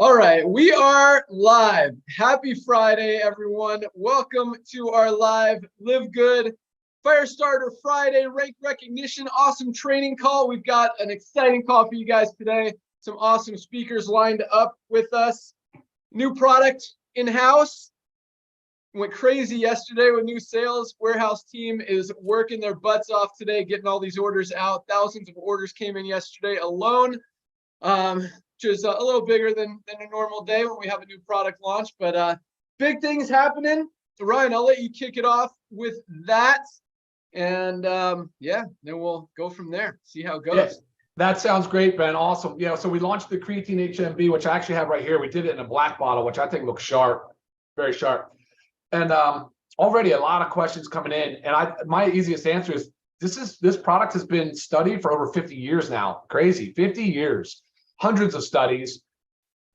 All right, we are live. Happy Friday, everyone. Welcome to our live LiveGood Firestarter-Friday rank recognition awesome training call. We've got an exciting call for you guys today. Some awesome speakers lined up with us. New product in-house. Went crazy yesterday with new sales. Warehouse team is working their butts off today, getting all these orders out. Thousands of orders came in yesterday alone. Which is a little bigger than a normal day when we have a new product launch, but big things happening. Ryan, I'll let you kick it off with that. And yeah, then we'll go from there, see how it goes. Yeah, that sounds great, Ben. Awesome. Yeah, so we launched the creatine HMB, which I actually have right here. We did it in a black bottle, which I think looks sharp, very sharp. And already a lot of questions coming in. And my easiest answer is this product has been studied for over 50 years now. Crazy, 50 years. Hundreds of studies,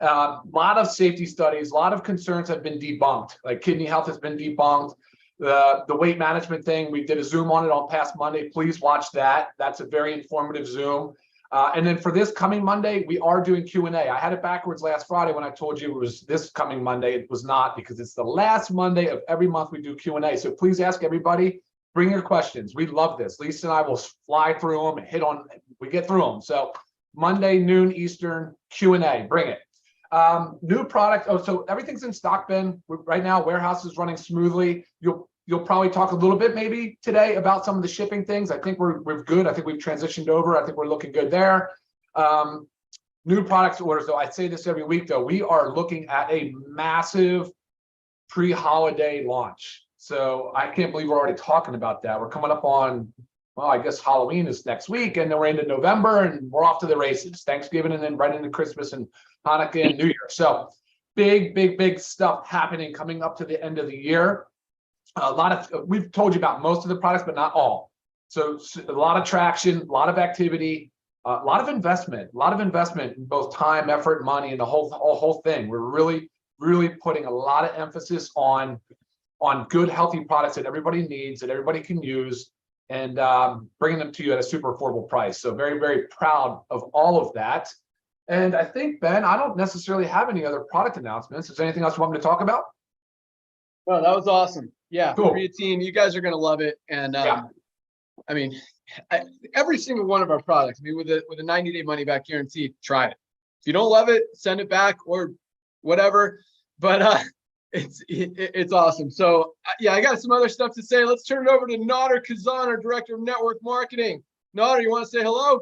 a lot of safety studies, a lot of concerns have been debunked. Like kidney health has been debunked. The weight management thing, we did a Zoom on it on past Monday. Please watch that. That's a very informative Zoom. And then for this coming Monday, we are doing Q&A. I had it backwards last Friday when I told you it was this coming Monday. It was not, because it's the last Monday of every month we do Q&A. So please ask everybody, bring your questions. We love this. Lisa and I will fly through them and we get through them. So Monday, noon Eastern, Q&A, bring it. New product, so everything's in stock, Ben. Right now, warehouse is running smoothly. You'll probably talk a little bit maybe today about some of the shipping things. I think we're good. I think we've transitioned over. I think we're looking good there. New products orders, though, I say this every week, though, we are looking at a massive pre-holiday launch. So I can't believe we're already talking about that. We're coming up on, well, I guess Halloween is next week, and then we're into November, and we're off to the races. Thanksgiving, and then right into Christmas and Hanukkah and New Year. So big stuff happening coming up to the end of the year. We've told you about most of the products, but not all. So a lot of traction, a lot of activity, a lot of investment in both time, effort, money, and the whole thing. We're really putting a lot of emphasis on good, healthy products that everybody needs, that everybody can use, and bringing them to you at a super affordable price. So very proud of all of that. And I think, Ben, I don't necessarily have any other product announcements. Is there anything else you want me to talk about? Well, that was awesome. Yeah, cool. Creatine, you guys are going to love it. And yeah. I mean, every single one of our products, I mean, with a 90-day money back guarantee, try it. If you don't love it, send it back or whatever. But it's awesome. So yeah, I got some other stuff to say. Let's turn it over to Nader Kazan, our Director of Network Marketing. Nader, you want to say hello?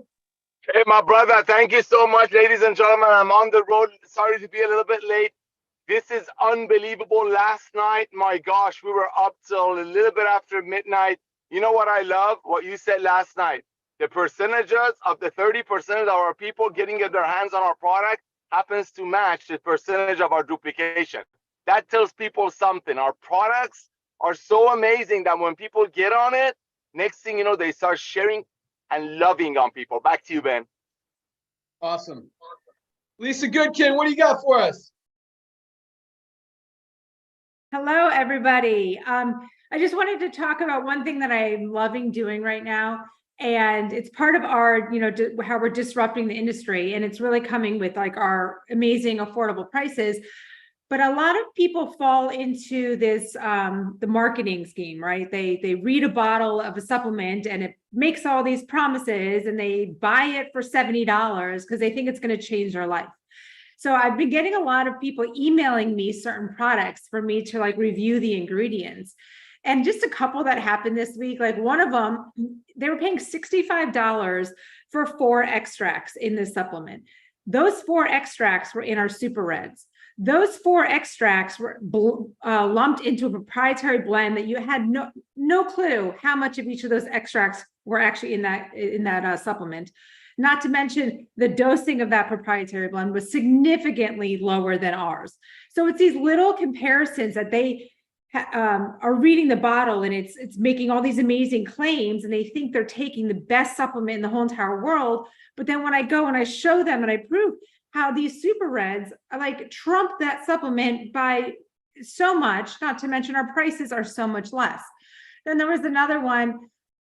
Hey, my brother, thank you so much, ladies and gentlemen. I'm on the road. Sorry to be a little bit late. This is unbelievable. Last night, my gosh, we were up till a little bit after midnight. You know what I love? What you said last night. The percentages of the 30% of our people getting their hands on our product happens to match the percentage of our duplication. That tells people something. Our products are so amazing that when people get on it, next thing you know, they start sharing and loving on people. Back to you, Ben. Awesome. Lisa Goodkin, what do you got for us? Hello, everybody. I just wanted to talk about one thing that I'm loving doing right now. And it's part of our, how we're disrupting the industry. And it's really coming with like our amazing affordable prices. But a lot of people fall into this, the marketing scheme, right? They read a bottle of a supplement and it makes all these promises and they buy it for $70 because they think it's going to change their life. So I've been getting a lot of people emailing me certain products for me to like review the ingredients. And just a couple that happened this week, like one of them, they were paying $65 for 4 extracts in this supplement. Those 4 extracts were in our super reds. Those 4 extracts were lumped into a proprietary blend that you had no clue how much of each of those extracts were actually in that supplement. Not to mention the dosing of that proprietary blend was significantly lower than ours. So it's these little comparisons that they are reading the bottle and it's making all these amazing claims and they think they're taking the best supplement in the whole entire world. But then when I go and I show them and I prove how these super reds are like trump that supplement by so much, not to mention our prices are so much less. Then there was another one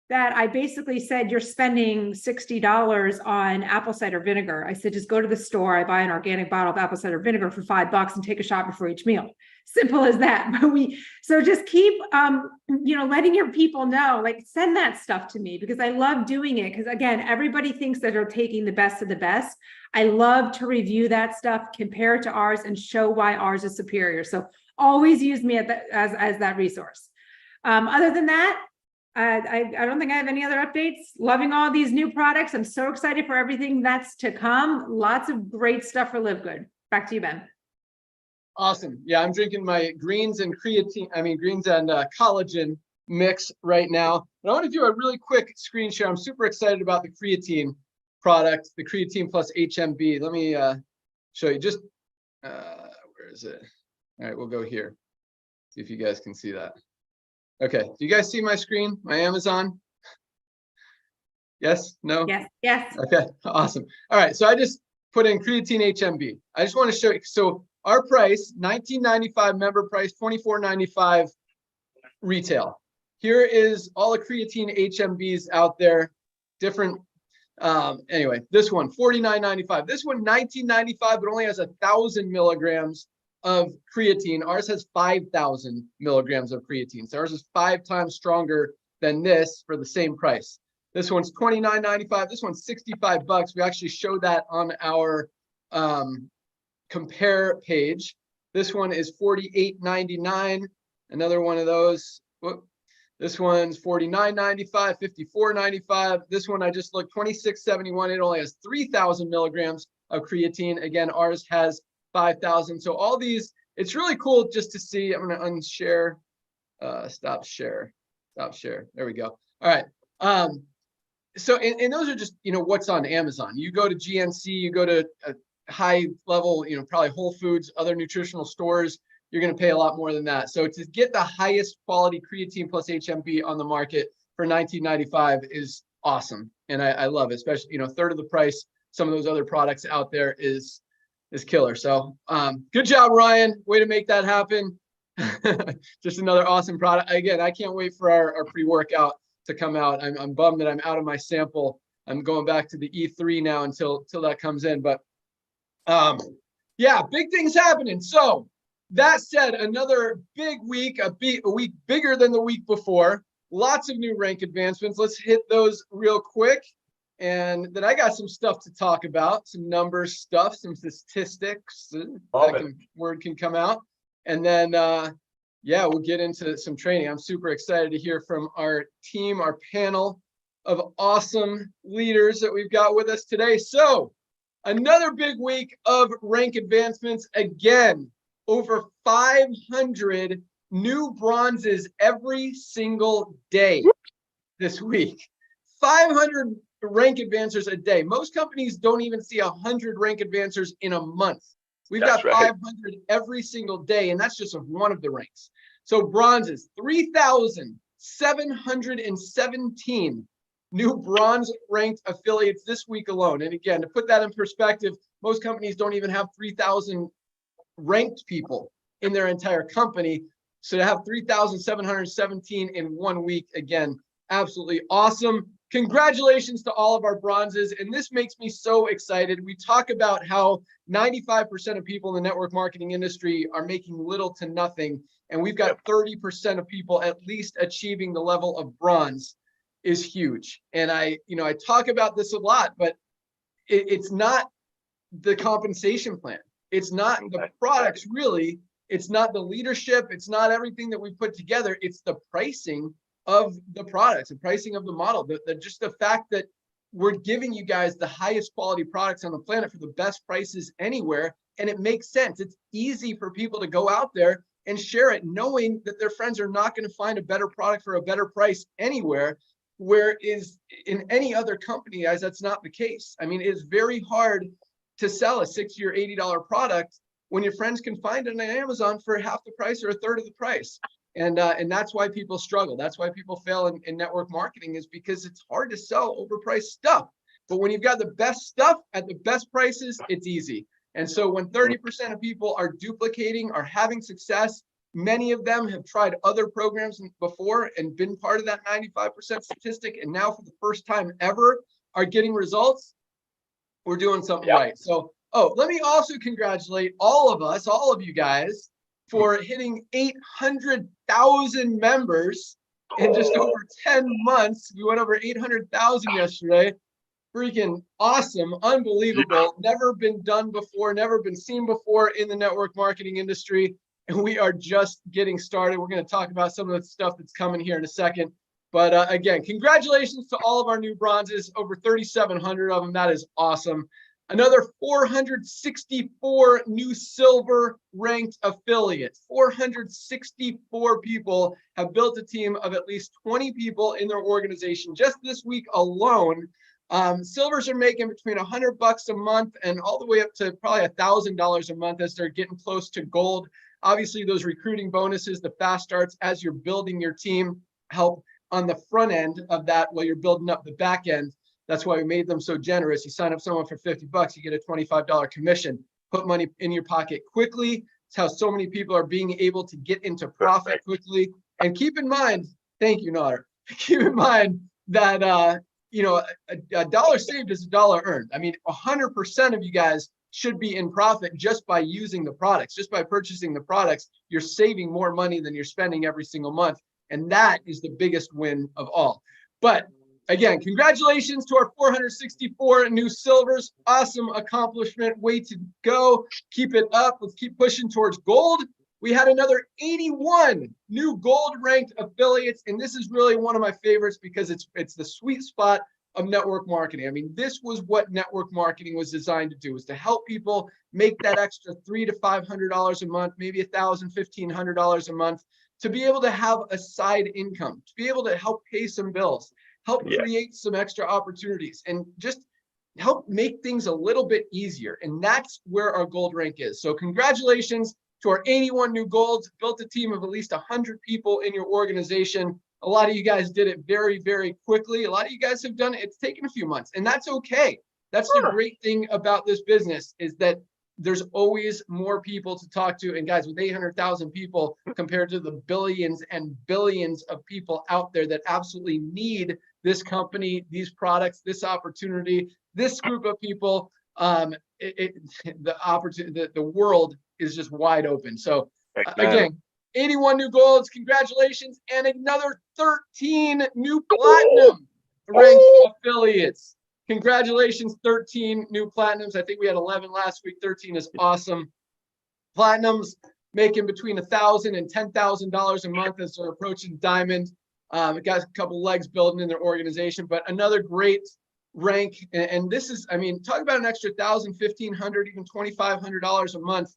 that I basically said, you're spending $60 on apple cider vinegar. I said, just go to the store. I buy an organic bottle of apple cider vinegar for $5 and take a shot before each meal. Simple as that. But so just keep, letting your people know, like, send that stuff to me, because I love doing it. Because again, everybody thinks that they're taking the best of the best. I love to review that stuff, compare it to ours, and show why ours is superior. So always use me as that resource. Other than that, I don't think I have any other updates. Loving all these new products. I'm so excited for everything that's to come. Lots of great stuff for LiveGood. Back to you, Ben. Awesome. Yeah, I'm drinking my greens and collagen mix right now. But I want to do a really quick screen share. I'm super excited about the creatine product, the creatine plus HMB. Let me show you just, where is it? All right, we'll go here. See if you guys can see that. Okay, do you guys see my screen, my Amazon? Yes, no? Yes, yes. Okay, awesome. All right, so I just put in creatine HMB. I just want to show you, so our price, $19.95 member price, $24.95 retail. Here is all the creatine HMBs out there, different, anyway, this one, $49.95. This one, $19.95, but only has 1,000 milligrams of creatine. Ours has 5,000 milligrams of creatine. So ours is 5 times stronger than this for the same price. This one's $29.95. This one's $65. We actually show that on our compare page. This one is $48.99. Another one of those. Whoop. This one's $49.95, $54.95. This one I just looked, $26.71. It only has 3,000 milligrams of creatine. Again, ours has 5,000. So all these, it's really cool just to see. I'm going to unshare, stop share. There we go. All right. So, and those are just, what's on Amazon. You go to GNC, you go to a high level, probably Whole Foods, other nutritional stores, you're going to pay a lot more than that. So to get the highest quality creatine plus HMB on the market for $19.95 is awesome. And I love it, especially, third of the price. Some of those other products out there is killer. So good job, Ryan. Way to make that happen. Just another awesome product. Again, I can't wait for our pre-workout to come out. I'm bummed that I'm out of my sample. I'm going back to the E3 now until that comes in. But yeah, big things happening. So that said, another big week, a week bigger than the week before. Lots of new rank advancements. Let's hit those real quick. And then I got some stuff to talk about, some numbers stuff, some statistics. Word can come out. And then, yeah, we'll get into some training. I'm super excited to hear from our team, our panel of awesome leaders that we've got with us today. So another big week of rank advancements. Again, over 500 new bronzes every single day this week. 500 rank advancers a day. Most companies don't even see 100 rank advancers in a month. We've got 500 every single day, and that's just of one of the ranks. So bronzes, 3,717 new bronze ranked affiliates this week alone. And again, to put that in perspective, most companies don't even have 3,000 ranked people in their entire company. So to have 3,717 in 1 week, again, absolutely awesome. Congratulations to all of our bronzes. And this makes me so excited. We talk about how 95% of people in the network marketing industry are making little to nothing. And we've got 30% of people at least achieving the level of bronze is huge. And I talk about this a lot, but it's not the compensation plan. It's not the products really. It's not the leadership. It's not everything that we put together. It's the pricing of the products, the pricing of the model, just the fact that we're giving you guys the highest quality products on the planet for the best prices anywhere. And it makes sense. It's easy for people to go out there and share it, knowing that their friends are not going to find a better product for a better price anywhere, where is in any other company, guys, that's not the case. I mean, it's very hard to sell a $60 or $80 product when your friends can find it on Amazon for half the price or a third of the price. And that's why people struggle. That's why people fail in network marketing, is because it's hard to sell overpriced stuff. But when you've got the best stuff at the best prices, it's easy. And so when 30% of people are duplicating, are having success, Many of them have tried other programs before and been part of that 95% statistic, and now for the first time ever are getting results. We're doing something right. So, let me also congratulate all of you guys, for hitting 800,000 members in just over 10 months. We went over 800,000 yesterday. Freaking awesome, unbelievable, never been done before, never been seen before in the network marketing industry. And we are just getting started. We're going to talk about some of the stuff that's coming here in a second. But again, congratulations to all of our new bronzes, over 3,700 of them. That is awesome. Another 464 new silver ranked affiliates. 464 people have built a team of at least 20 people in their organization just this week alone. Silvers are making between $100 a month and all the way up to probably $1,000 a month as they're getting close to gold. Obviously, those recruiting bonuses, the fast starts as you're building your team, help on the front end of that while you're building up the back end. That's why we made them so generous. You sign up someone for $50, you get a $25 commission. Put money in your pocket quickly. It's how so many people are being able to get into profit quickly. And keep in mind, thank you, Nader. Keep in mind that a dollar saved is a dollar earned. I mean, 100% of you guys should be in profit just by using the products, just by purchasing the products. You're saving more money than you're spending every single month. And that is the biggest win of all. But again, congratulations to our 464 new silvers. Awesome accomplishment. Way to go. Keep it up. Let's keep pushing towards gold. We had another 81 new gold ranked affiliates. And this is really one of my favorites because it's the sweet spot of network marketing. I mean, this was what network marketing was designed to do, was to help people make that extra $300 to $500 a month, maybe $1,000, $1,500 a month, to be able to have a side income, to be able to help pay some bills, help create some extra opportunities, and just help make things a little bit easier. And that's where our gold rank is. So congratulations to our 81 new golds. Built a team of at least 100 people in your organization. A lot of you guys did it very, very quickly. A lot of you guys have done it. It's taken a few months, and that's okay. That's the great thing about this business, is that there's always more people to talk to. And guys, with 800,000 people compared to the billions and billions of people out there that absolutely need this company, these products, this opportunity, this group of people, the world is just wide open. So again, 81 new golds, congratulations, and another 13 new platinum ranked affiliates. Congratulations, 13 new platinums. I think we had 11 last week. 13 is awesome. Platinums making between $1,000 and $10,000 a month as they're approaching diamond. Got a couple legs building in their organization, but another great rank. And this is, I mean, talk about an extra $1,000, $1,500, even $2,500 a month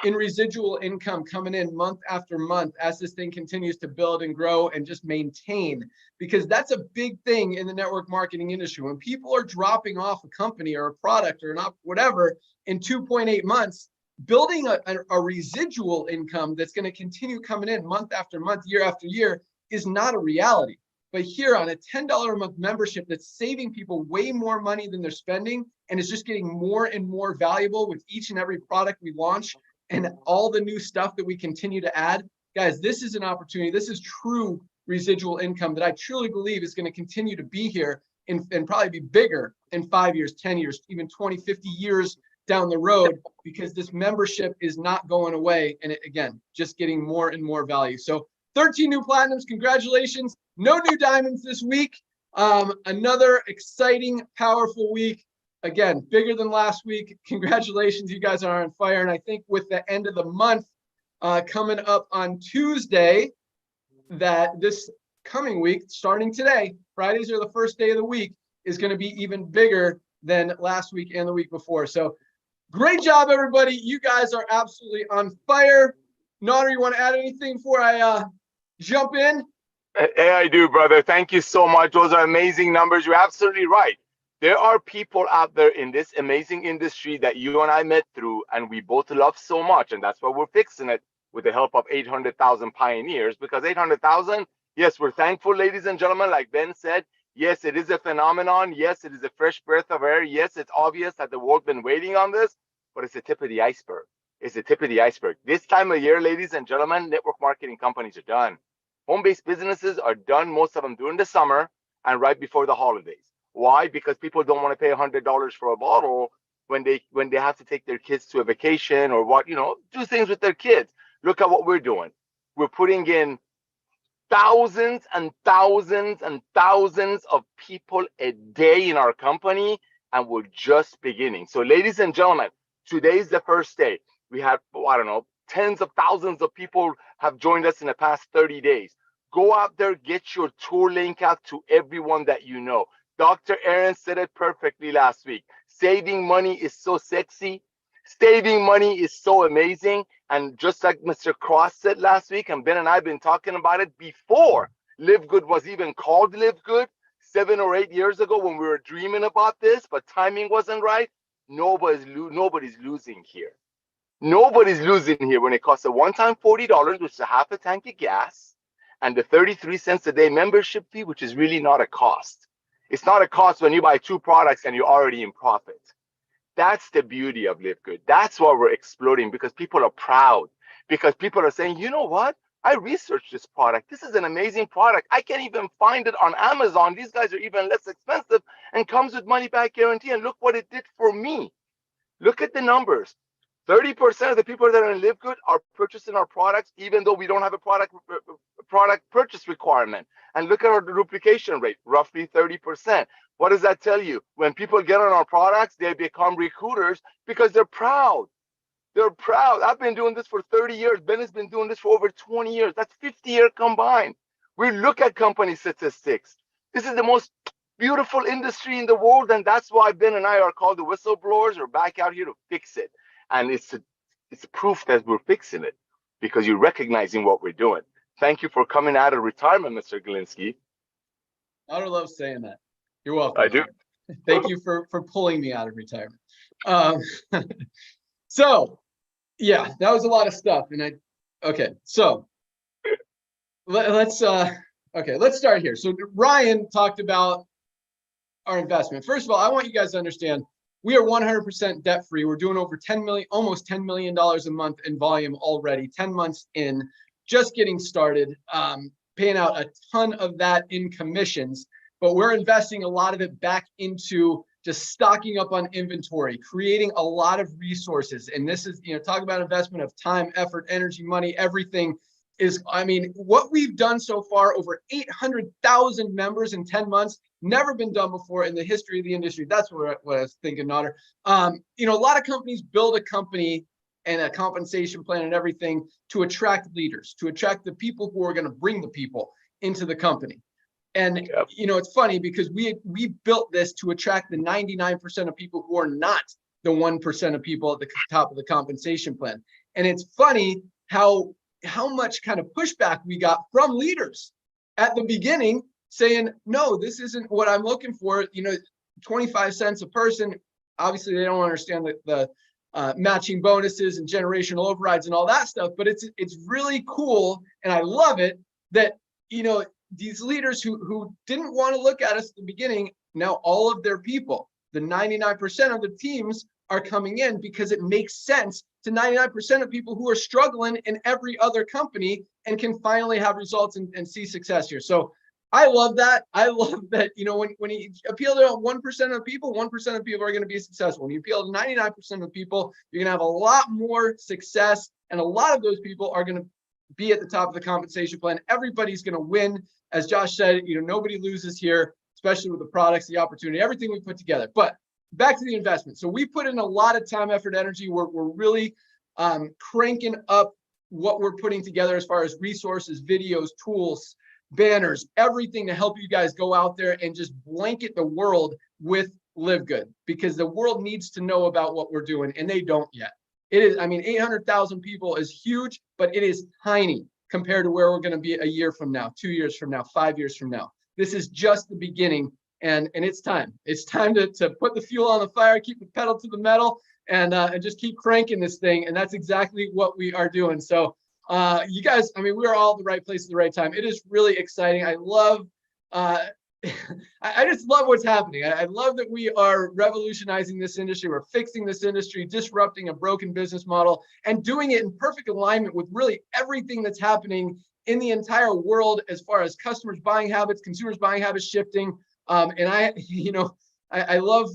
in residual income coming in month after month as this thing continues to build and grow and just maintain, because that's a big thing in the network marketing industry. When people are dropping off a company or a product or not, whatever, in 2.8 months, building a residual income that's going to continue coming in month after month, year after year is not a reality. But here on a $10 a month membership that's saving people way more money than they're spending, and is just getting more and more valuable with each and every product we launch, and all the new stuff that we continue to add, guys, this is an opportunity. This is true residual income that I truly believe is going to continue to be here and probably be bigger in 5 years, 10 years, even 20, 50 years down the road, because this membership is not going away. And again, just getting more and more value. So 13 new platinums, congratulations. No new diamonds this week. Another exciting, powerful week. Again, bigger than last week. Congratulations, you guys are on fire. And I think with the end of the month coming up on Tuesday, that this coming week, starting today, Fridays are the first day of the week, is going to be even bigger than last week and the week before. So great job, everybody. You guys are absolutely on fire. Nader, you want to add anything before I jump in? Hey, I do, brother. Thank you so much. Those are amazing numbers. You're absolutely right. There are people out there in this amazing industry that you and I met through, and we both love so much. And that's why we're fixing it with the help of 800,000 pioneers, because 800,000, yes, we're thankful, ladies and gentlemen, like Ben said. Yes, it is a phenomenon. Yes, it is a fresh breath of air. Yes, it's obvious that the world's been waiting on this, but it's the tip of the iceberg. is the tip of the iceberg. This time of year, ladies and gentlemen, network marketing companies are done. Home-based businesses are done, most of them during the summer and right before the holidays. Why? Because people don't want to pay $100 for a bottle when they have to take their kids to a vacation or what, do things with their kids. Look at what we're doing. We're putting in thousands and thousands and thousands of people a day in our company, and we're just beginning. So ladies and gentlemen, today's the first day. We have, tens of thousands of people have joined us in the past 30 days. Go out there, get your tour link out to everyone that you know. Dr. Aaron said it perfectly last week. Saving money is so sexy. Saving money is so amazing. And just like Mr. Cross said last week, and Ben and I have been talking about it before LiveGood was even called LiveGood 7 or 8 years ago when we were dreaming about this, but timing wasn't right. Nobody's losing here. Nobody's losing here when it costs a one-time $40, which is a half a tank of gas, and the 33 cents a day membership fee, which is really not a cost. It's not a cost when you buy 2 products and you're already in profit. That's the beauty of LiveGood. That's why we're exploding, because people are proud, because people are saying, you know what? I researched this product. This is an amazing product. I can't even find it on Amazon. These guys are even less expensive and comes with money back guarantee. And look what it did for me. Look at the numbers. 30% of the people that are in LiveGood are purchasing our products, even though we don't have a product purchase requirement. And look at our duplication rate, roughly 30%. What does that tell you? When people get on our products, they become recruiters because they're proud. They're proud. I've been doing this for 30 years. Ben has been doing this for over 20 years. That's 50 years combined. We look at company statistics. This is the most beautiful industry in the world, and that's why Ben and I are called the whistleblowers. We're back out here to fix it. And it's proof that we're fixing it because you're recognizing what we're doing. Thank you for coming out of retirement, Mr. Galinsky. I don't love saying that. You're welcome. I do. Thank you for pulling me out of retirement. So, yeah, that was a lot of stuff. And so let's start here. So Ryan talked about our investment. First of all, I want you guys to understand we are 100% debt free. We're doing over 10 million, almost $10 million a month in volume already, 10 months in, just getting started, paying out a ton of that in commissions, but we're investing a lot of it back into just stocking up on inventory, creating a lot of resources. And this is, talk about investment of time, effort, energy, money, everything is, what we've done so far, over 800,000 members in 10 months, never been done before in the history of the industry. That's what I was thinking, Nader. A lot of companies build a company and a compensation plan and everything to attract leaders, to attract the people who are going to bring the people into the company. And, it's funny because we built this to attract the 99% of people who are not the 1% of people at the top of the compensation plan. And it's funny how much kind of pushback we got from leaders at the beginning saying, no, this isn't what I'm looking for. 25 cents a person. Obviously, they don't understand the matching bonuses and generational overrides and all that stuff. But it's really cool. And I love it that, these leaders who didn't want to look at us at the beginning, now all of their people, the 99% of the teams are coming in because it makes sense to 99% of people who are struggling in every other company and can finally have results and see success here. So I love that. I love that, when you appeal to 1% of people, 1% of people are going to be successful. When you appeal to 99% of people, you're going to have a lot more success. And a lot of those people are going to be at the top of the compensation plan. Everybody's going to win. As Josh said, nobody loses here, especially with the products, the opportunity, everything we put together. But back to the investment. So we put in a lot of time, effort, energy. We're really cranking up what we're putting together as far as resources, videos, tools, banners, everything to help you guys go out there and just blanket the world with LiveGood, because the world needs to know about what we're doing and they don't yet. It is, 800,000 people is huge, but it is tiny compared to where we're going to be a year from now, 2 years from now, 5 years from now. This is just the beginning, and it's time. It's time to put the fuel on the fire, keep the pedal to the metal, and just keep cranking this thing. And that's exactly what we are doing. So you guys, we're all at the right place at the right time. It is really exciting. I love I just love what's happening. I love that we are revolutionizing this industry. We're fixing this industry, disrupting a broken business model, and doing it in perfect alignment with really everything that's happening in the entire world as far as customers' buying habits, consumers' buying habits shifting. And I love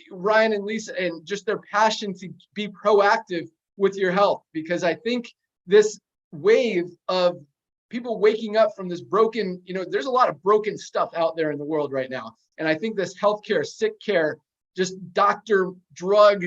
Ryan and Lisa and just their passion to be proactive with your health, because I think this wave of people waking up from this broken, there's a lot of broken stuff out there in the world right now. And I think this healthcare, sick care, just doctor, drug,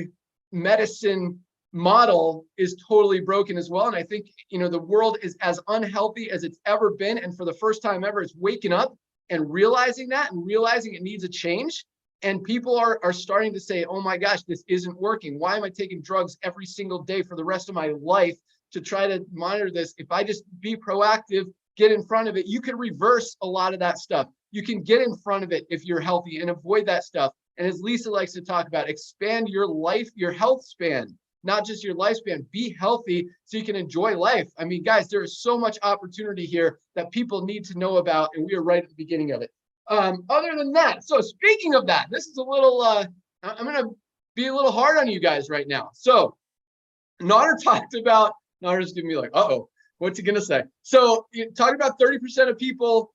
medicine model is totally broken as well. And I think, the world is as unhealthy as it's ever been. And for the first time ever, it's waking up and realizing that and realizing it needs a change. And people are starting to say, oh my gosh, this isn't working. Why am I taking drugs every single day for the rest of my life to try to monitor this? If I just be proactive, get in front of it, you can reverse a lot of that stuff. You can get in front of it if you're healthy and avoid that stuff. And as Lisa likes to talk about, expand your life, your health span, not just your lifespan. Be healthy so you can enjoy life. I mean, guys, there is so much opportunity here that people need to know about, and we are right at the beginning of it. Other than that, so speaking of that, this is a little, I'm going to be a little hard on you guys right now. So Nader talked about, Nader's gonna be like, uh-oh, what's he gonna say? So you talking about 30% of people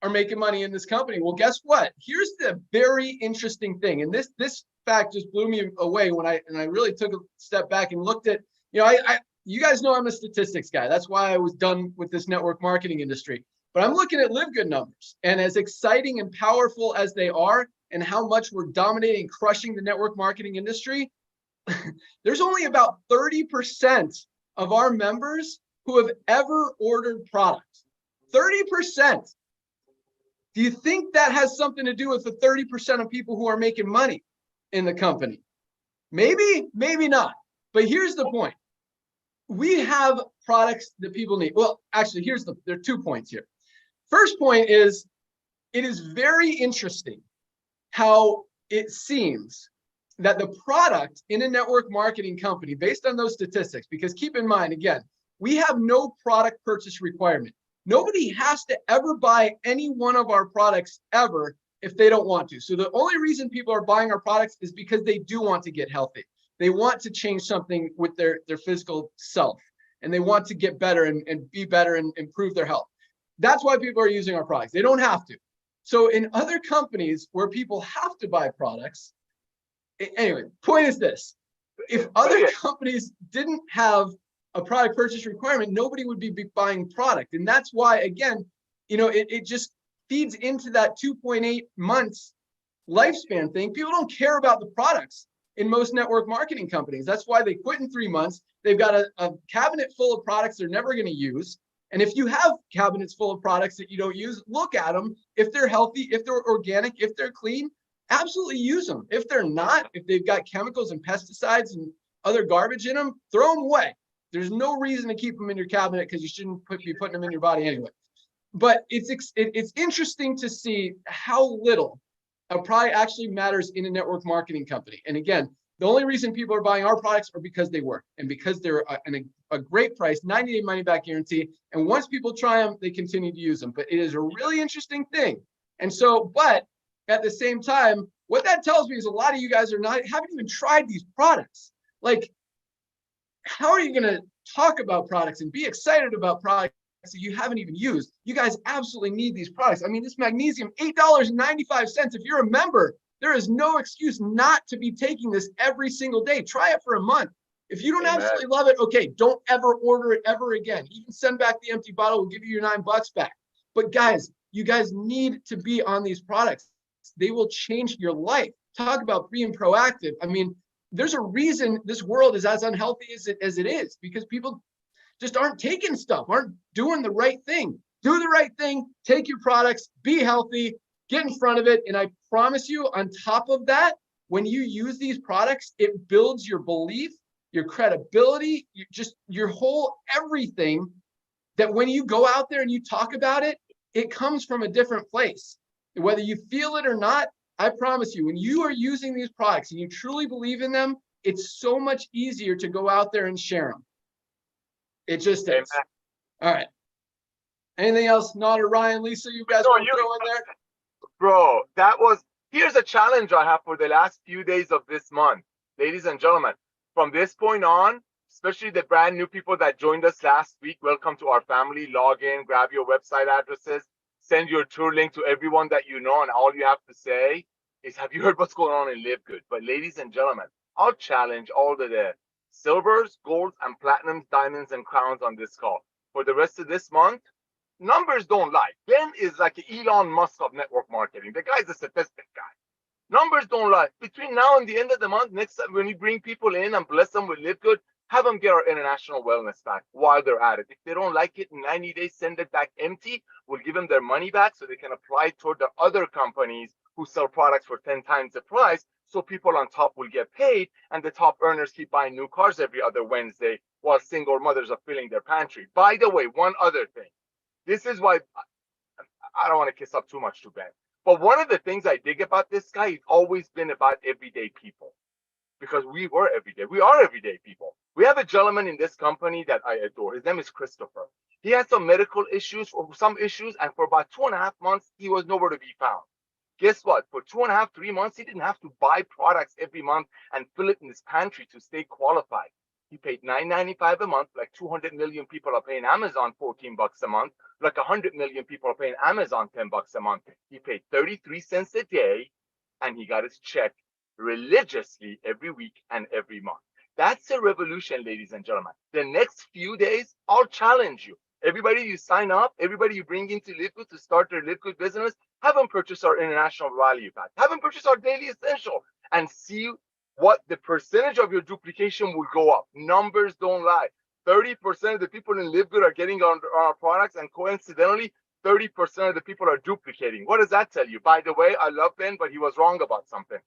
are making money in this company. Well, guess what? Here's the very interesting thing. And this fact just blew me away when I really took a step back and looked at, you guys know I'm a statistics guy. That's why I was done with this network marketing industry. But I'm looking at LiveGood numbers, and as exciting and powerful as they are, and how much we're dominating, crushing the network marketing industry, there's only about 30% of our members who have ever ordered products. 30%. Do you think that has something to do with the 30% of people who are making money in the company? Maybe, maybe not. But here's the point. We have products that people need. Well, actually, there are 2 points here. First point is, it is very interesting how it seems that the product in a network marketing company, based on those statistics, because keep in mind, again, we have no product purchase requirement. Nobody has to ever buy any one of our products ever if they don't want to. So the only reason people are buying our products is because they do want to get healthy. They want to change something with their physical self, and they want to get better and be better and improve their health. That's why people are using our products. They don't have to. So in other companies where people have to buy products, anyway, point is this: if other companies didn't have a product purchase requirement, nobody would be buying product. And that's why, again, it just feeds into that 2.8 months lifespan thing. People don't care about the products in most network marketing companies. That's why they quit in 3 months. They've got a cabinet full of products they're never going to use. And if you have cabinets full of products that you don't use, look at them. If they're healthy, if they're organic, if they're clean, absolutely use them. If they're not, if they've got chemicals and pesticides and other garbage in them, throw them away. There's no reason to keep them in your cabinet, because you shouldn't be putting them in your body anyway. But it's interesting to see how little a product actually matters in a network marketing company. And again, the only reason people are buying our products are because they work, and because they're a great price, 90-day money-back guarantee. And once people try them, they continue to use them. But it is a really interesting thing. And so, but at the same time, what that tells me is a lot of you guys haven't even tried these products. Like, how are you going to talk about products and be excited about products that you haven't even used? You guys absolutely need these products. I mean, this magnesium, $8.95. If you're a member, there is no excuse not to be taking this every single day. Try it for a month. If you don't absolutely love it, okay, don't ever order it ever again. You can send back the empty bottle. We'll give you your $9 back. But guys, you guys need to be on these products. They will change your life. Talk about being proactive. I mean, there's a reason this world is as unhealthy as it is, because people just aren't taking stuff, aren't doing the right thing. Do the right thing, take your products, be healthy, get in front of it. And I promise you, on top of that, when you use these products, it builds your belief, your credibility, your whole everything, that when you go out there and you talk about it, it comes from a different place. Whether you feel it or not, I promise you, when you are using these products and you truly believe in them, it's so much easier to go out there and share them. It just is. All right. Anything else, Nader, Ryan, Lisa, you guys want to throw in there? Bro, here's a challenge I have for the last few days of this month. Ladies and gentlemen, from this point on, especially the brand new people that joined us last week, welcome to our family. Log in, grab your website addresses, send your tour link to everyone that you know, and all you have to say is, have you heard what's going on in LiveGood? But ladies and gentlemen, I'll challenge all the silvers, golds, and platinums, diamonds, and crowns on this call. For the rest of this month, numbers don't lie. Ben is like Elon Musk of network marketing. The guy's a statistic guy. Numbers don't lie. Between now and the end of the month, next time when you bring people in and bless them with LiveGood, have them get our international wellness pack while they're at it. If they don't like it in 90 days, send it back empty. We'll give them their money back so they can apply toward the other companies who sell products for 10 times the price. So people on top will get paid, and the top earners keep buying new cars every other Wednesday while single mothers are filling their pantry. By the way, one other thing. This is why I don't want to kiss up too much to Ben. But one of the things I dig about this guy, he's always been about everyday people. Because we were everyday. We are everyday people. We have a gentleman in this company that I adore. His name is Christopher. He had some medical issues or some issues, and for about 2.5 months, he was nowhere to be found. Guess what? For 2.5, 3 months, he didn't have to buy products every month and fill it in his pantry to stay qualified. He paid $9.95 a month, like 200 million people are paying Amazon $14 a month, like 100 million people are paying Amazon $10 a month. He paid 33 cents a day, and he got his check religiously every week and every month. That's a revolution, ladies and gentlemen. The next few days, I'll challenge you. Everybody you sign up, everybody you bring into LiveGood to start their LiveGood business, have them purchase our international value pack. Have them purchase our daily essential and see what the percentage of your duplication will go up. Numbers don't lie. 30% of the people in LiveGood are getting on our products, and coincidentally, 30% of the people are duplicating. What does that tell you? By the way, I love Ben, but he was wrong about something.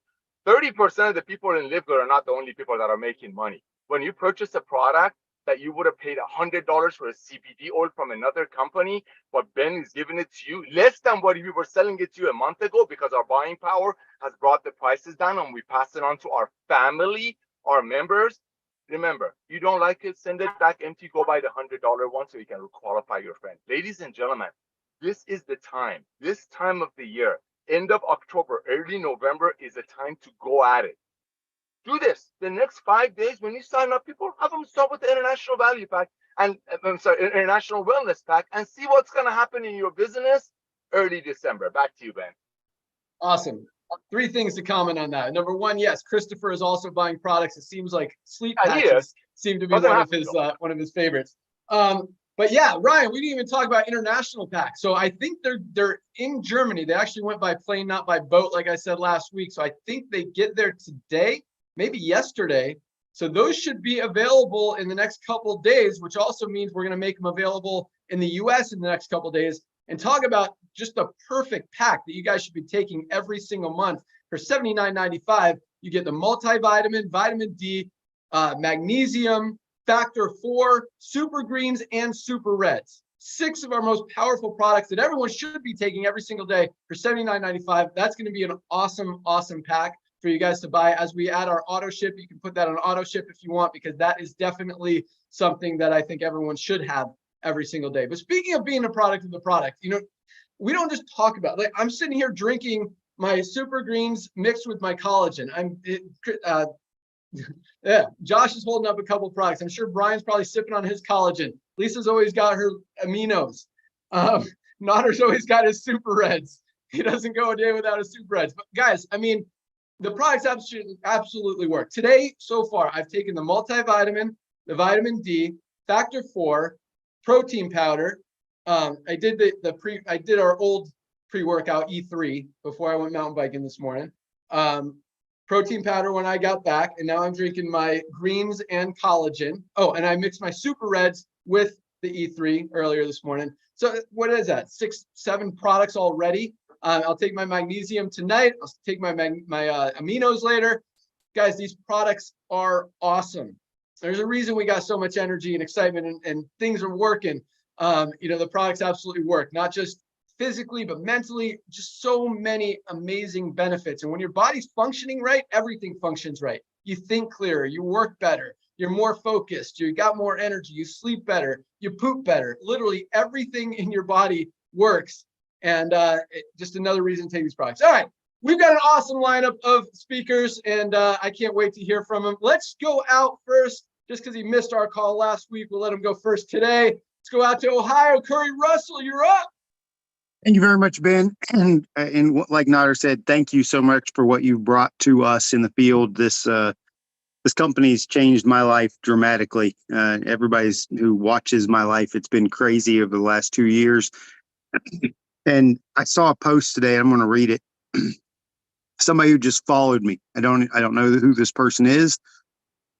30% of the people in LiveGood are not the only people that are making money. When you purchase a product that you would have paid $100 for a CBD oil from another company, but Ben is giving it to you less than what we were selling it to you a month ago, because our buying power has brought the prices down, and we pass it on to our family, our members. Remember, you don't like it, send it back empty, go buy the $100 one so you can qualify your friend. Ladies and gentlemen, this is the time, this time of the year, end of October, early November is a time to go at it. Do this the next 5 days. When you sign up, people, have them start with the international value pack and international wellness pack, and see what's going to happen in your business early December. Back to you, Ben. Awesome. 3 things to comment on that. Number 1, yes, Christopher is also buying products. It seems like sleep patches seem to be one of his favorites. But yeah, Ryan, we didn't even talk about international packs. So I think they're in Germany. They actually went by plane, not by boat, like I said last week. So I think they get there today, maybe yesterday. So those should be available in the next couple of days, which also means we're going to make them available in the US in the next couple of days. And talk about just the perfect pack that you guys should be taking every single month. For $79.95, you get the multivitamin, vitamin D, magnesium, factor 4, super greens, and super reds. 6 of our most powerful products that everyone should be taking every single day for $79.95. That's going to be an awesome, awesome pack for you guys to buy. As we add our auto ship, you can put that on auto ship if you want, because that is definitely something that I think everyone should have every single day. But speaking of being a product of the product, you know, we don't just talk about, like, I'm sitting here drinking my super greens mixed with my collagen. Yeah, Josh is holding up a couple products. I'm sure Brian's probably sipping on his collagen. Lisa's always got her aminos. Notter's always got his super reds. He doesn't go a day without his super reds. But guys, I mean, the products absolutely work. Today, so far, I've taken the multivitamin, the vitamin D, factor 4, protein powder. I did our old pre-workout E3 before I went mountain biking this morning. Protein powder when I got back, and now I'm drinking my greens and collagen. Oh, and I mixed my super reds with the E3 earlier this morning. So what is that? 6, 7 products already. I'll take my magnesium tonight. I'll take my aminos later. Guys, these products are awesome. There's a reason we got so much energy and excitement, and things are working. You know, the products absolutely work, not just physically, but mentally, just so many amazing benefits. And when your body's functioning right, everything functions right. You think clearer, you work better, you're more focused, you got more energy, you sleep better, you poop better. Literally everything in your body works And just another reason to take these products. All right, we've got an awesome lineup of speakers, and I can't wait to hear from him. Let's go out first, just because he missed our call last week. We'll let him go first today. Let's go out to Ohio. Curry Russell, you're up. Thank you very much, Ben. And like Nader said, thank you so much for what you brought to us in the field. This company's changed my life dramatically. Everybody's who watches my life, it's been crazy over the last 2 years. And I saw a post today. I'm going to read it. Somebody who just followed me. I don't know who this person is,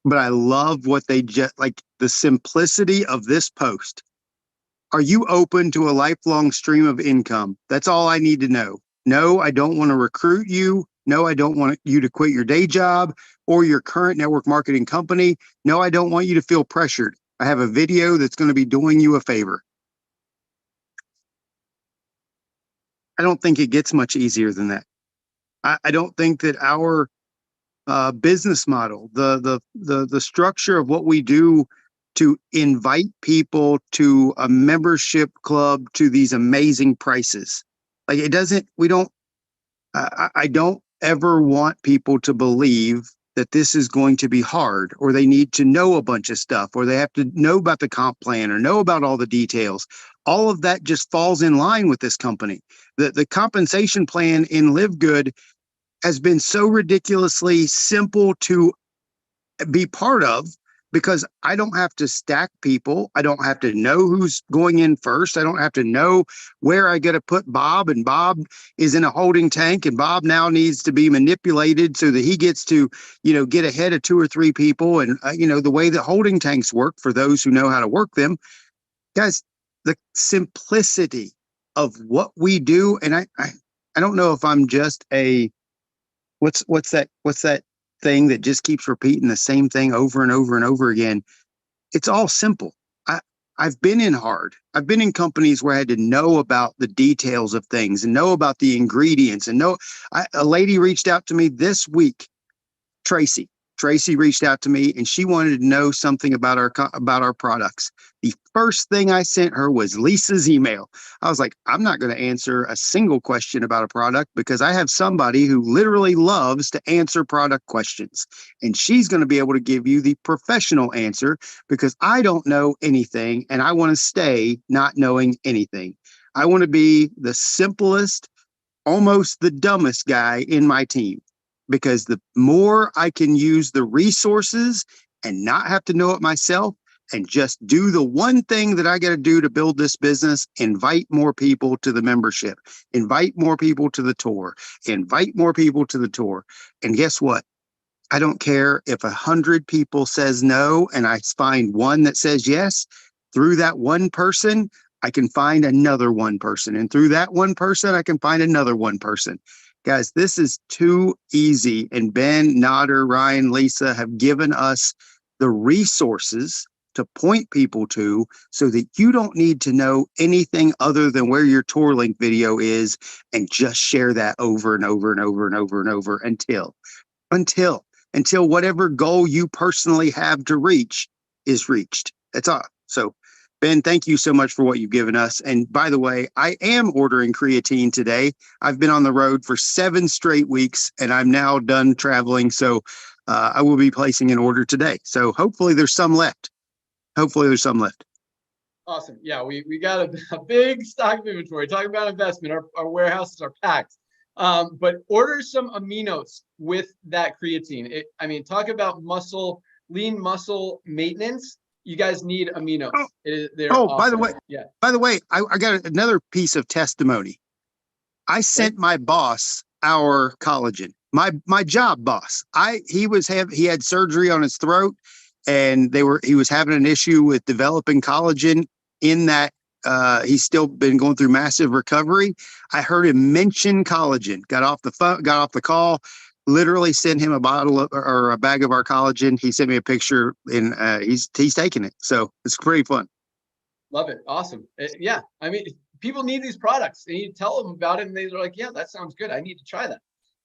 but I love what they just like the simplicity of this post. Are you open to a lifelong stream of income? That's all I need to know. No, I don't want to recruit you. No, I don't want you to quit your day job or your current network marketing company. No, I don't want you to feel pressured. I have a video that's going to be doing you a favor. I don't think it gets much easier than that. I don't think that our business model, the structure of what we do to invite people to a membership club to these amazing prices, like it doesn't. I don't ever want people to believe that this is going to be hard, or they need to know a bunch of stuff, or they have to know about the comp plan or know about all the details. All of that just falls in line with this company. The compensation plan in LiveGood has been so ridiculously simple to be part of, because I don't have to stack people. I don't have to know who's going in first. I don't have to know where I got to put Bob, and Bob is in a holding tank, and Bob now needs to be manipulated so that he gets to, get ahead of 2 or 3 people. And, the way that holding tanks work, for those who know how to work them, guys, the simplicity of what we do. And I don't know if I'm just a, what's that thing that just keeps repeating the same thing over and over and over again. It's all simple. I've been in I've been in companies where I had to know about the details of things and know about the ingredients and a lady reached out to me this week, Tracy reached out to me, and she wanted to know something about our products. The first thing I sent her was Lisa's email. I was like, I'm not going to answer a single question about a product, because I have somebody who literally loves to answer product questions, and she's going to be able to give you the professional answer, because I don't know anything, and I want to stay not knowing anything. I want to be the simplest, almost the dumbest guy in my team, because the more I can use the resources and not have to know it myself, and just do the one thing that I got to do to build this business: invite more people to the membership, invite more people to the tour, invite more people to the tour. And guess what? I don't care if 100 people says no and I find one that says yes. Through that one person, I can find another one person. And through that one person, I can find another one person. Guys, this is too easy. And Ben, Nader, Ryan, Lisa have given us the resources to point people to, so that you don't need to know anything other than where your tour link video is, and just share that over and over and over and over and over until whatever goal you personally have to reach is reached. That's all. So Ben, thank you so much for what you've given us. And by the way, I am ordering creatine today. I've been on the road for 7 straight weeks, and I'm now done traveling. So I will be placing an order today. So hopefully there's some left. Awesome. Yeah, we got a big stock of inventory. Talking about investment, our warehouses are packed. But order some aminos with that creatine. Talk about lean muscle maintenance. You guys need aminos. They're awesome. By the way, I got another piece of testimony. I sent my boss our collagen. My job boss. He had surgery on his throat, and he was having an issue with developing collagen. In that, he's still been going through massive recovery. I heard him mention collagen. Got off the call. Literally sent him a bottle or a bag of our collagen. He sent me a picture, and he's taking it. So it's pretty fun. Love it. Awesome. Yeah. People need these products, and you tell them about it, and they're like, yeah, that sounds good. I need to try that.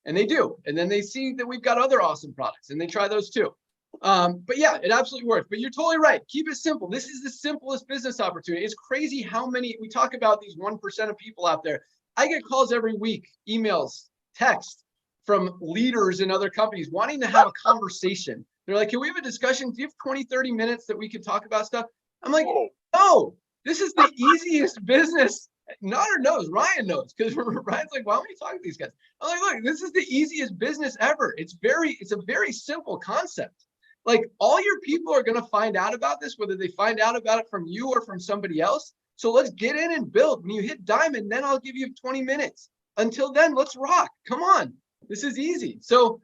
And they do. And then they see that we've got other awesome products, and they try those too. But yeah, it absolutely works. But you're totally right. Keep it simple. This is the simplest business opportunity. It's crazy how many, we talk about these 1% of people out there I get calls every week, emails, text from leaders in other companies wanting to have a conversation. They're like, can we have a discussion? Do you have 20, 30 minutes that we could talk about stuff? I'm like, no, this is the easiest business. Nader knows, Ryan knows, because Ryan's like, why don't we talk to these guys? I'm like, look, this is the easiest business ever. It's a very simple concept. Like, all your people are going to find out about this, whether they find out about it from you or from somebody else. So let's get in and build. When you hit diamond, then I'll give you 20 minutes. Until then, let's rock. Come on. This is easy. So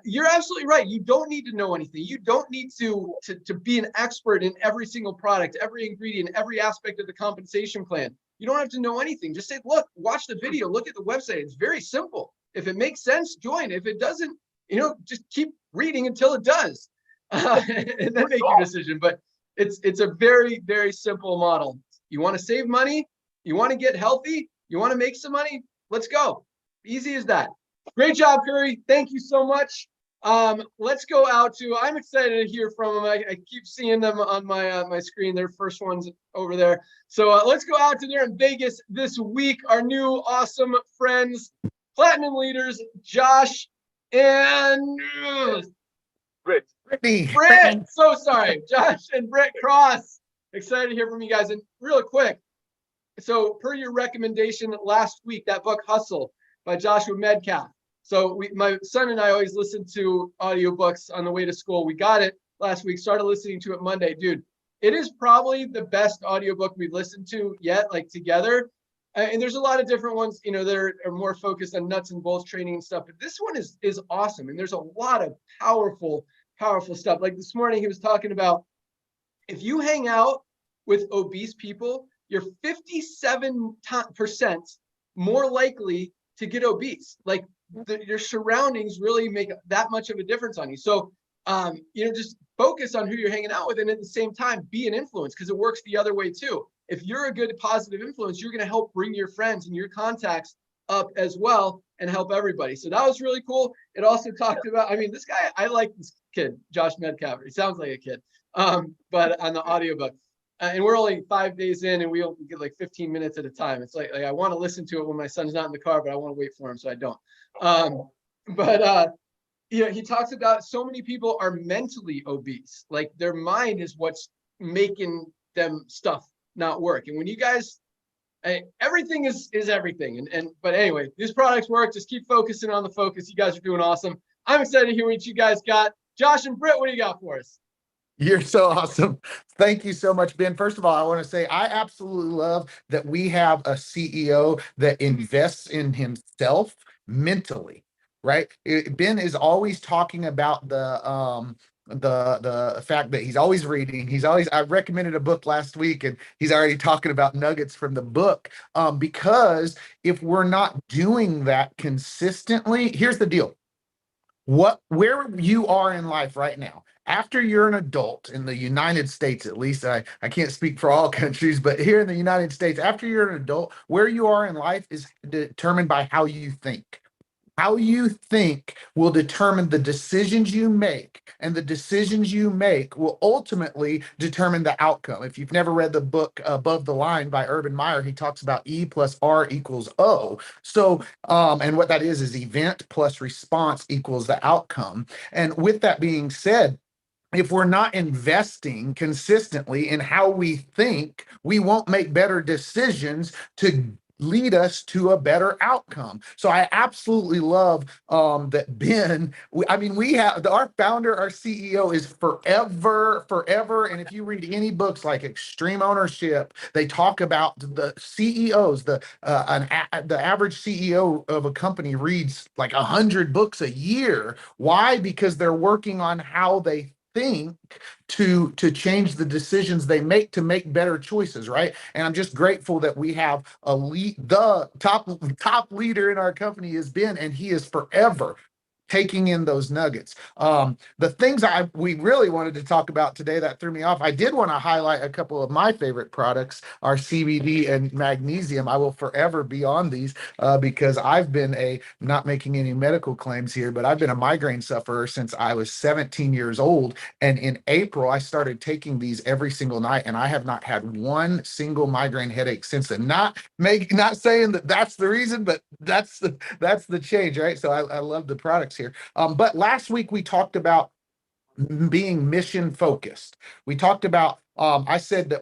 you're absolutely right. You don't need to know anything. You don't need to be an expert in every single product, every ingredient, every aspect of the compensation plan. You don't have to know anything. Just say, look, watch the video, look at the website. It's very simple. If it makes sense, join. If it doesn't, just keep reading until it does. And then make your decision. But it's a very, very simple model. You want to save money, you want to get healthy, you want to make some money, let's go. Easy as that. Great job, Curry. Thank you so much. Let's go out to, I'm excited to hear from them. I keep seeing them on my screen. They're first ones over there. So let's go out to there in Vegas this week. Our new awesome friends, platinum leaders, Josh and Britt. Britt. So sorry, Josh and Britt Cross. Excited to hear from you guys. And real quick, so per your recommendation last week, that book Hustle by Joshua Medcalf. So my son and I always listen to audiobooks on the way to school. We got it last week, started listening to it Monday. Dude, it is probably the best audiobook we've listened to yet, like together. And there's a lot of different ones, that are more focused on nuts and bolts training and stuff. But this one is awesome. And there's a lot of powerful stuff. Like this morning, he was talking about, if you hang out with obese people, you're 57% more likely to get obese. Like your surroundings really make that much of a difference on you. So, just focus on who you're hanging out with, and at the same time, be an influence, because it works the other way too. If you're a good positive influence, you're going to help bring your friends and your contacts up as well and help everybody. So that was really cool. It also talked about, this guy, I like this kid, Josh Medcalf. He sounds like a kid. But on the audiobook, and we're only 5 days in, and we only get like 15 minutes at a time. It's like I want to listen to it when my son's not in the car, but I want to wait for him, so I don't. He talks about so many people are mentally obese. Like their mind is what's making them stuff not work. And when you guys, everything is everything. But anyway, these products work. Just keep focusing on the focus. You guys are doing awesome. I'm excited to hear what you guys got. Josh and Britt, what do you got for us? You're so awesome. Thank you so much, Ben. First of all, I want to say I absolutely love that we have a CEO that invests in himself mentally, right? Ben is always talking about the fact that he's always reading. I recommended a book last week, and he's already talking about nuggets from the book. Because if we're not doing that consistently, here's the deal. Where you are in life right now, after you're an adult in the United States, at least, I can't speak for all countries, but here in the United States, after you're an adult, where you are in life is determined by how you think. How you think will determine the decisions you make, and the decisions you make will ultimately determine the outcome. If you've never read the book Above the Line by Urban Meyer, he talks about E plus R equals O. So, and what that is event plus response equals the outcome. And with that being said, if we're not investing consistently in how we think, we won't make better decisions to lead us to a better outcome. So I absolutely love that Ben, we have our founder, our CEO is forever. And if you read any books like Extreme Ownership, they talk about the CEOs, the average CEO of a company reads like 100 books a year. Why? Because they're working on how they think to change the decisions they make to make better choices, right? And I'm just grateful that we have the top leader in our company is Ben, and he is forever taking in those nuggets. The things we really wanted to talk about today that threw me off, I did want to highlight a couple of my favorite products, our CBD and magnesium. I will forever be on these because I've been not making any medical claims here, but I've been a migraine sufferer since I was 17 years old. And in April, I started taking these every single night, and I have not had one single migraine headache since then. Not saying that that's the reason, but that's the change, right? So I love the products here. But last week we talked about being mission focused. We talked about I said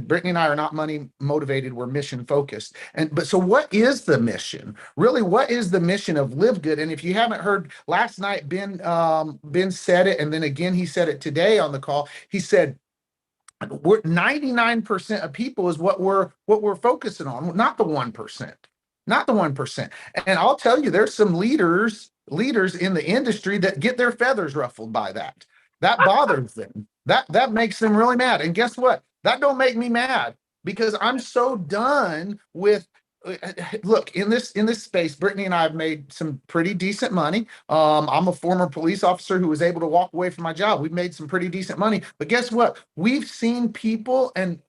Brittany and I are not money motivated, we're mission focused. But so what is the mission? Really, what is the mission of Live Good? And if you haven't heard, last night Ben said it, and then again he said it today on the call. He said we're 99% of people is what we're focusing on, not the 1%. Not the 1%. And I'll tell you, there's some leaders in the industry that get their feathers ruffled by that. That bothers them. That makes them really mad. And guess what? That don't make me mad, because I'm so done with look, in this space, Brittany and I have made some pretty decent money. I'm a former police officer who was able to walk away from my job. We've made some pretty decent money. But guess what? We've seen people, and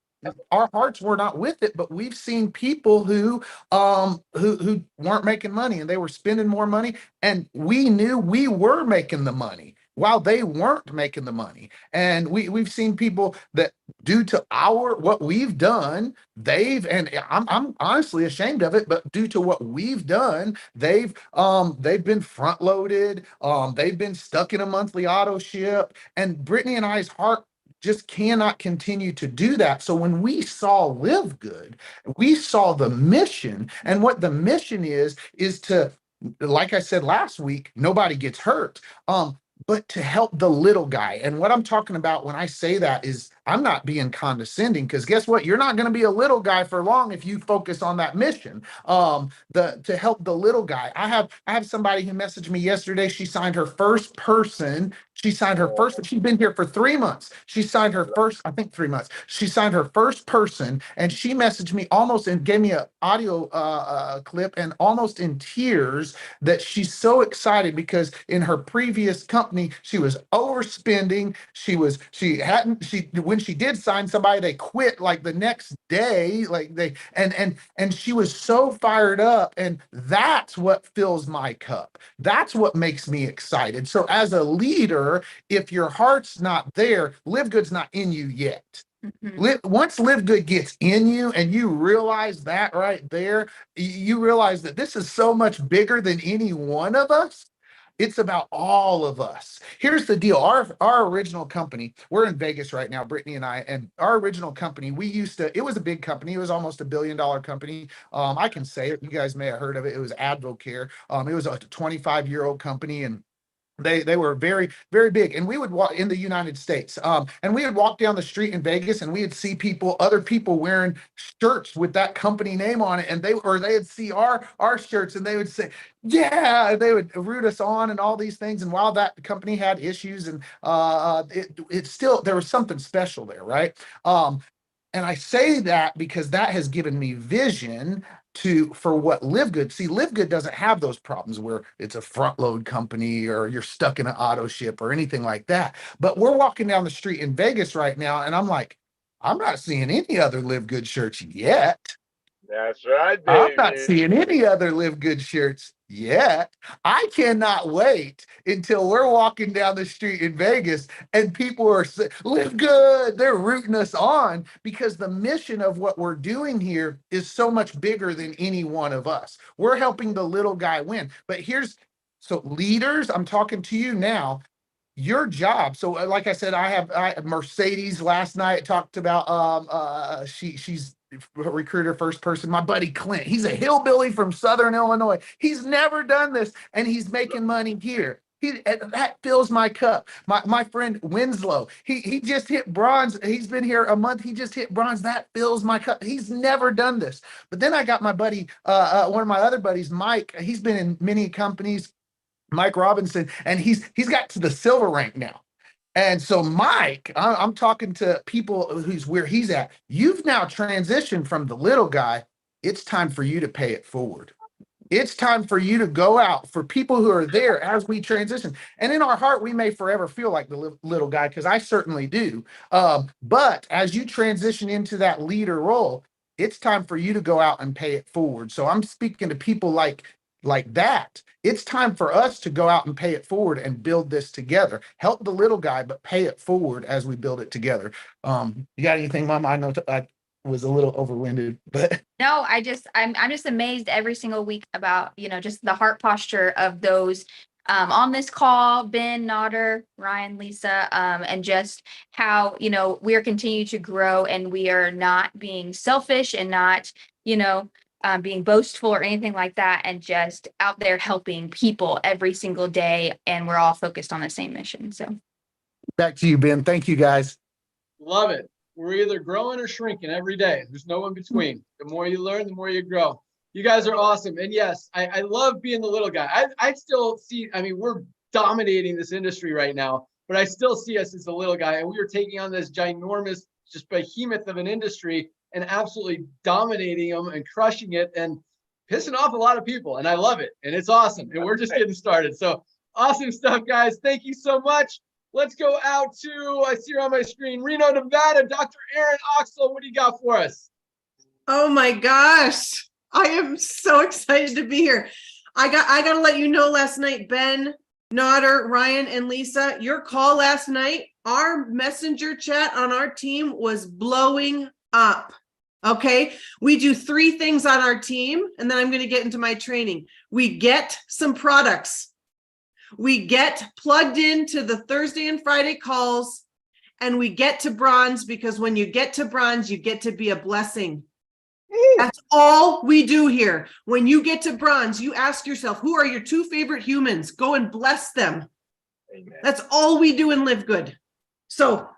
our hearts were not with it, but we've seen people who weren't making money, and they were spending more money, and we knew we were making the money while they weren't making the money. And we've seen people that, due to what we've done, and I'm honestly ashamed of it, but due to what we've done, they've been front loaded, they've been stuck in a monthly auto ship, and Brittany and I's heart just cannot continue to do that. So when we saw Live Good, we saw the mission, and what the mission is to, like I said last week, nobody gets hurt. But to help the little guy. And what I'm talking about when I say that is, I'm not being condescending, because guess what? You're not going to be a little guy for long if you focus on that mission. To help the little guy. I have somebody who messaged me yesterday. She signed her first person. She's been here for 3 months. She signed her first, I think 3 months. She signed her first person, and she messaged me almost and gave me an audio clip, and almost in tears, that she's so excited because in her previous company, she was overspending. When she did sign somebody, they quit like the next day, and she was so fired up, and that's what fills my cup. That's what makes me excited. So as a leader, if your heart's not there, Live Good's not in you yet. Once Live Good gets in you, and you realize that right there, you realize that this is so much bigger than any one of us. It's about all of us. Here's the deal. Our original company, we're in Vegas right now, Brittany and I, and our original company, it was a big company. It was almost $1 billion company. I can say it. You guys may have heard of it. It was Advocare. It was a 25-year-old company, and they were very, very big. And we would walk in the United States, and we would walk down the street in Vegas, and we would see other people wearing shirts with that company name on it, and they'd see our shirts, and they would say, yeah, they would root us on and all these things. And while that company had issues, and it still, there was something special there, right? And I say that because that has given me vision for what Live Good. See, Live Good doesn't have those problems where it's a front load company or you're stuck in an auto ship or anything like that. But we're walking down the street in Vegas right now, and I'm like, I'm not seeing any other Live Good shirts yet. That's right, baby. I'm not seeing any other Live Good shirts yet. I cannot wait until we're walking down the street in Vegas and people are saying, Live Good. They're rooting us on, because the mission of what we're doing here is so much bigger than any one of us. We're helping the little guy win. But so leaders, I'm talking to you now. Your job. So like I said, I Mercedes last night talked about she's recruiter first person. My buddy Clint, he's a hillbilly from Southern Illinois. He's never done this, and he's making money here. That fills my cup. My friend Winslow, he just hit bronze. He's been here a month. He just hit bronze. That fills my cup. He's never done this. But then I got my buddy, one of my other buddies, Mike. He's been in many companies, Mike Robinson, and he's got to the silver rank now. And so Mike, I'm talking to people who's where he's at. You've now transitioned from the little guy. It's time for you to pay it forward. It's time for you to go out, for people who are there as we transition. And in our heart, we may forever feel like the little guy, because I certainly do. But as you transition into that leader role, it's time for you to go out and pay it forward. So I'm speaking to people like that. It's time for us to go out and pay it forward and build this together. Help the little guy, but pay it forward as we build it together. You got anything, Mama? I know I was a little overwinded, but no, I'm just amazed every single week about, just the heart posture of those on this call, Ben, Nodder, Ryan, Lisa, and just how, we are continuing to grow, and we are not being selfish and not, being boastful or anything like that, and just out there helping people every single day. And we're all focused on the same mission. So back to you, Ben. Thank you, guys. Love it. We're either growing or shrinking every day. There's no in between. The more you learn, the more you grow. You guys are awesome. And yes, I love being the little guy. I still see, we're dominating this industry right now, but I still see us as the little guy. And we are taking on this ginormous, just behemoth of an industry and absolutely dominating them and crushing it and pissing off a lot of people. And I love it. And it's awesome. And we're just getting started. So awesome stuff, guys. Thank you so much. Let's go out to, I see her on my screen, Reno, Nevada. Dr. Erin Oxel, what do you got for us? Oh my gosh. I am so excited to be here. I got to let you know, last night, Ben, Nodder, Ryan, and Lisa, your call last night, our messenger chat on our team was blowing up. Okay. We do 3 things on our team, and then I'm going to get into my training. We get some products. We get plugged into the Thursday and Friday calls, and we get to bronze, because when you get to bronze, you get to be a blessing. That's all we do here. When you get to bronze, you ask yourself, who are your 2 favorite humans? Go and bless them. Amen. That's all we do in Live Good. So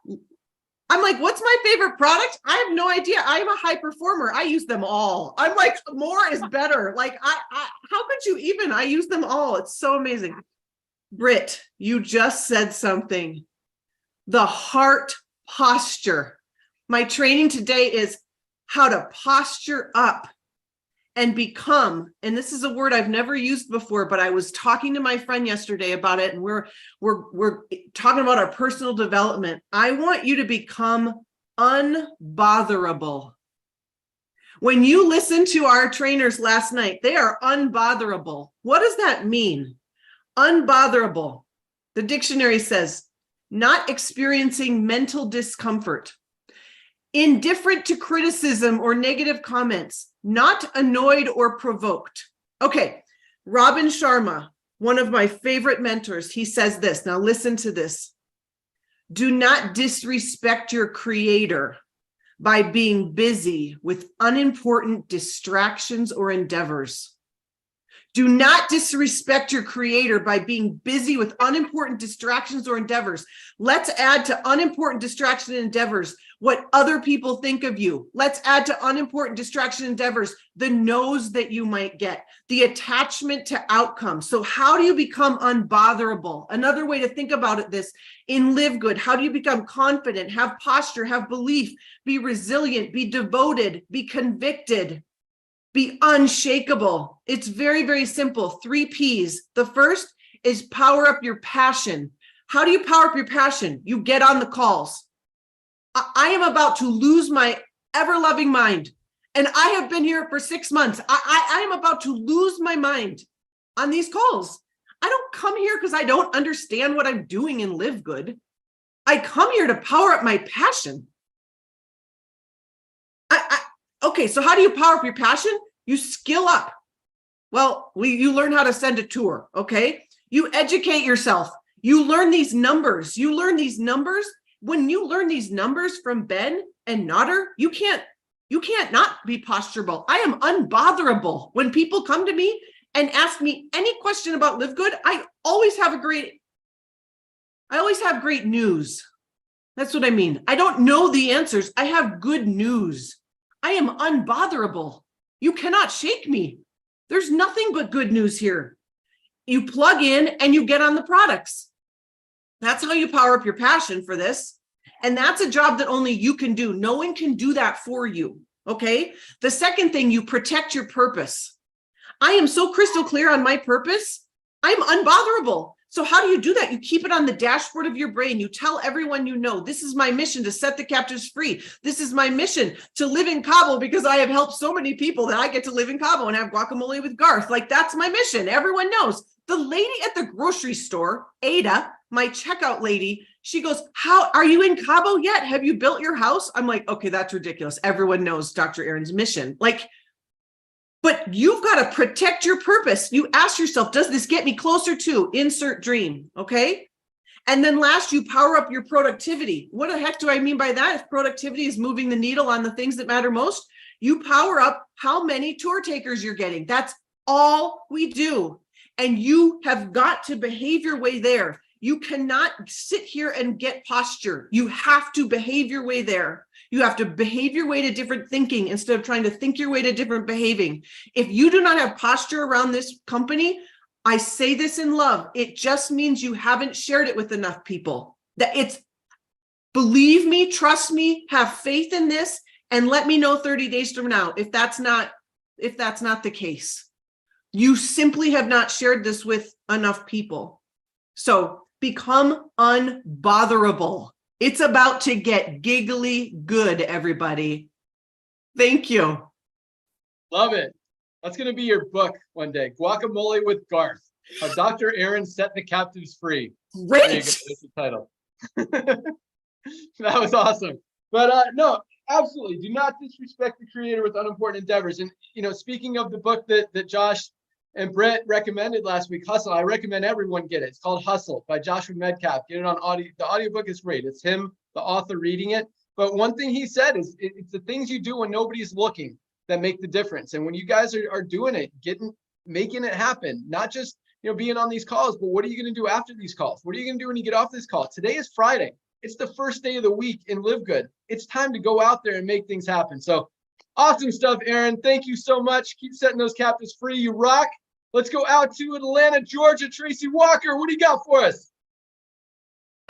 I'm like, what's my favorite product? I have no idea. I'm a high performer. I use them all. I'm like, more is better. Like, how could you even? I use them all. It's so amazing. Britt, you just said something. The heart posture. My training today is how to posture up and become, and this is a word I've never used before, but I was talking to my friend yesterday about it, and we're talking about our personal development. I want you to become unbotherable. When you listen to our trainers last night, they are unbotherable. What does that mean? Unbotherable. The dictionary says, not experiencing mental discomfort, indifferent to criticism or negative comments, not annoyed or provoked. Okay, Robin Sharma, one of my favorite mentors, he says this. Now listen to this. Do not disrespect your creator by being busy with unimportant distractions or endeavors. Do not disrespect your creator by being busy with unimportant distractions or endeavors. Let's add to unimportant distraction and endeavors what other people think of you. Let's add to unimportant distraction endeavors the no's that you might get, the attachment to outcomes. So how do you become unbotherable? Another way to think about it, this in Live Good, how do you become confident, have posture, have belief, be resilient, be devoted, be convicted, be unshakable? It's very, very simple. 3 P's. The first is power up your passion. How do you power up your passion? You get on the calls. I am about to lose my ever-loving mind. And I have been here for 6 months. I am about to lose my mind on these calls. I don't come here because I don't understand what I'm doing in Live Good. I come here to power up my passion. Okay, so how do you power up your passion? You skill up. Well, you learn how to send a tour, okay? You educate yourself. You learn these numbers. You learn these numbers. When you learn these numbers from Ben and Nodder, you can't not be posturable. I am unbotherable. When people come to me and ask me any question about Live Good, I always have great news. That's what I mean. I don't know the answers. I have good news. I am unbotherable. You cannot shake me. There's nothing but good news here. You plug in and you get on the products. That's how you power up your passion for this. And that's a job that only you can do. No one can do that for you. Okay. The second thing, you protect your purpose. I am so crystal clear on my purpose. I'm unbotherable. So how do you do that? You keep it on the dashboard of your brain. You tell everyone you know, this is my mission to set the captives free. This is my mission to live in Cabo because I have helped so many people that I get to live in Cabo and have guacamole with Garth. Like, that's my mission. Everyone knows. The lady at the grocery store, Ada, my checkout lady, she goes, how are you in Cabo yet? Have you built your house? I'm like, okay, that's ridiculous. Everyone knows Dr. Aaron's mission. Like, but you've got to protect your purpose. You ask yourself, does this get me closer to insert dream? Okay. And then last, you power up your productivity. What the heck do I mean by that? If productivity is moving the needle on the things that matter most, you power up how many tour takers you're getting. That's all we do. And you have got to behave your way there. You cannot sit here and get posture. You have to behave your way there. You have to behave your way to different thinking instead of trying to think your way to different behaving. If you do not have posture around this company, I say this in love, it just means you haven't shared it with enough people. That it's, believe me, trust me, have faith in this, and let me know 30 days from now if that's not the case. You simply have not shared this with enough people. So become unbotherable. It's about to get giggly good, everybody. Thank you. Love it. That's going to be your book one day. Guacamole with Garth. How Dr. Aaron set the captives free. Great. There you go. That's the title. That was awesome. But no, absolutely. Do not disrespect the creator with unimportant endeavors. And, you know, speaking of the book that Josh and Brett recommended last week, Hustle, I recommend everyone get it. It's called Hustle by Joshua Medcalf. Get it on audio. The audiobook is great. It's him, the author, reading it. But one thing he said is it's the things you do when nobody's looking that make the difference. And when you guys are doing it, making it happen, not just, you know, being on these calls, but what are you going to do after these calls? What are you going to do when you get off this call? Today is Friday. It's the first day of the week in Live Good. It's time to go out there and make things happen. So awesome stuff, Aaron. Thank you so much. Keep setting those captives free. You rock. Let's go out to Atlanta, Georgia. Tracy Walker, what do you got for us?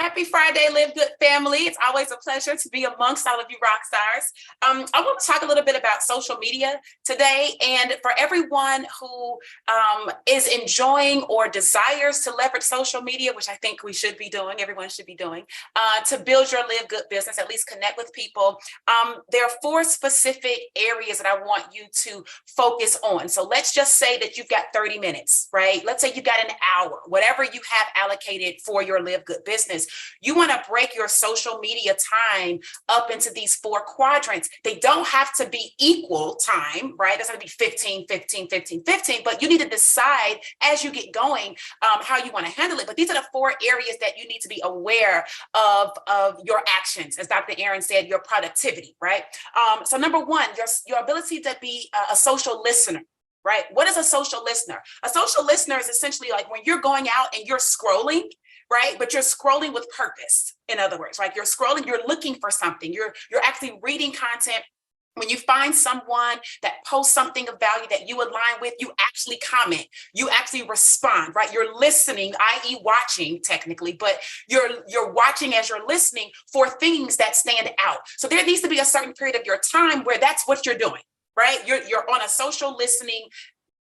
Happy Friday, Live Good family. It's always a pleasure to be amongst all of you rock stars. I want to talk a little bit about social media today. And for everyone who is enjoying or desires to leverage social media, which I think we should be doing, everyone should be doing, to build your Live Good business, at least connect with people, there are 4 specific areas that I want you to focus on. So let's just say that you've got 30 minutes, right? Let's say you've got an hour, whatever you have allocated for your Live Good business. You want to break your social media time up into these 4 quadrants. They don't have to be equal time, right? That's going to be 15, 15, 15, 15, but you need to decide as you get going how you want to handle it. But these are the 4 areas that you need to be aware of your actions. As Dr. Aaron said, your productivity, right? So number 1, your ability to be a social listener. Right? What is a social listener? A social listener is essentially like when you're going out and you're scrolling, right? But you're scrolling with purpose. In other words, like you're scrolling, you're looking for something. You're actually reading content. When you find someone that posts something of value that you align with, you actually comment, you actually respond, right? You're listening, i.e. watching technically, but you're watching as you're listening for things that stand out. So there needs to be a certain period of your time where that's what you're doing. Right? You're on a social listening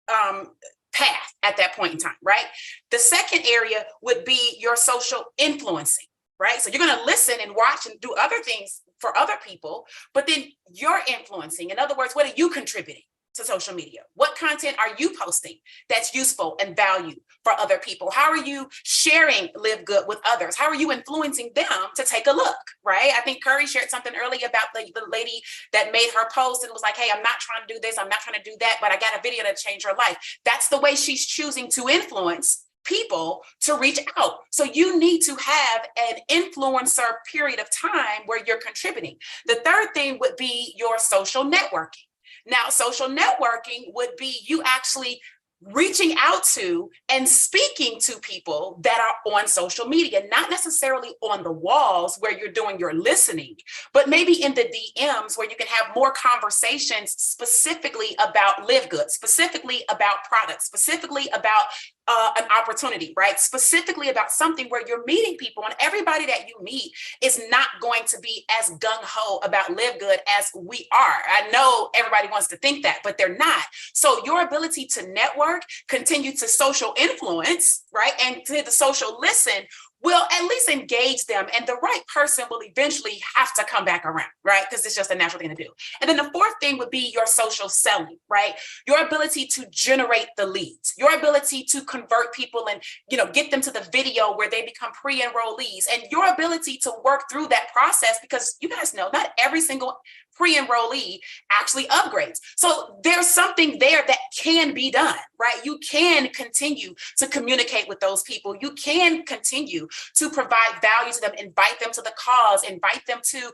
path at that point in time, right? The second area would be your social influencing, right? So you're going to listen and watch and do other things for other people, but then you're influencing. In other words, what are you contributing to social media? What content are you posting that's useful and value for other people? How are you sharing Live Good with others? How are you influencing them to take a look, right? I think Curry shared something earlier about the lady that made her post and was like, hey, I'm not trying to do this, I'm not trying to do that, but I got a video that changed her life. That's the way she's choosing to influence people to reach out. So you need to have an influencer period of time where you're contributing. The third thing would be your social networking. Now, social networking would be you actually reaching out to and speaking to people that are on social media, not necessarily on the walls where you're doing your listening, but maybe in the DMs where you can have more conversations specifically about Live Good, specifically about products, specifically about an opportunity, right? Specifically about something where you're meeting people, and everybody that you meet is not going to be as gung-ho about Live Good as we are. I know everybody wants to think that, but they're not. So your ability to network, continue to social influence, right? And to the social listen will at least engage them, and the right person will eventually have to come back around, right? Because it's just a natural thing to do. And then the fourth thing would be your social selling, right? Your ability to generate the leads, your ability to convert people and, get them to the video where they become pre-enrollees, and your ability to work through that process, because you guys know not every single pre-enrollee actually upgrades. So there's something there that can be done, right? You can continue to communicate with those people. You can continue to provide value to them, invite them to the cause, invite them to,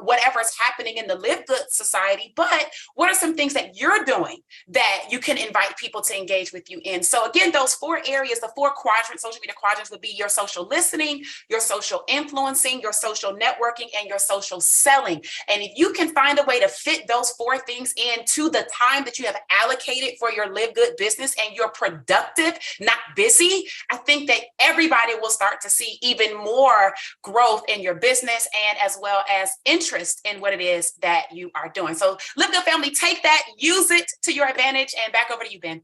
whatever is happening in the Live Good Society. But what are some things that you're doing that you can invite people to engage with you in? So again, those four areas, the four quadrants, social media quadrants, would be your social listening, your social influencing, your social networking, and your social selling. And if you can find a way to fit those four things into the time that you have allocated for your Live Good business, and you're productive, not busy, I think that everybody will start to see even more growth in your business, and as well as interest in what it is that you are doing. So Live Good family, take that, use it to your advantage, and back over to you, Ben.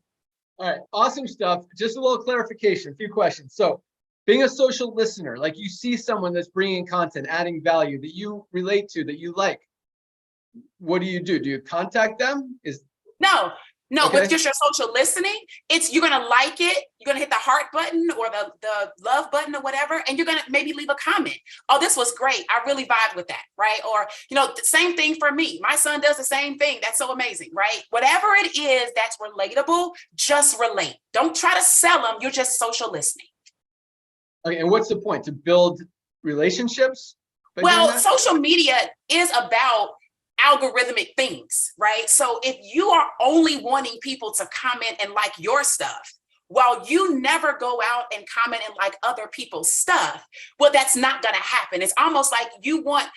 All right, awesome stuff. Just a little clarification, a few questions. So being a social listener, like you see someone that's bringing content, adding value that you relate to, that you like, what do? Do you contact them? No, Okay. with just your social listening, you're going to like it. You're going to hit the heart button or the love button or whatever. And you're going to maybe leave a comment. Oh, this was great. I really vibe with that. Right. Or, the same thing for me. My son does the same thing. That's so amazing. Right. Whatever it is that's relatable, just relate. Don't try to sell them. You're just social listening. Okay. And what's the point? To build relationships? Well, social media is about algorithmic things, right? So if you are only wanting people to comment and like your stuff, while you never go out and comment and like other people's stuff, well, that's not going to happen. It's almost like you want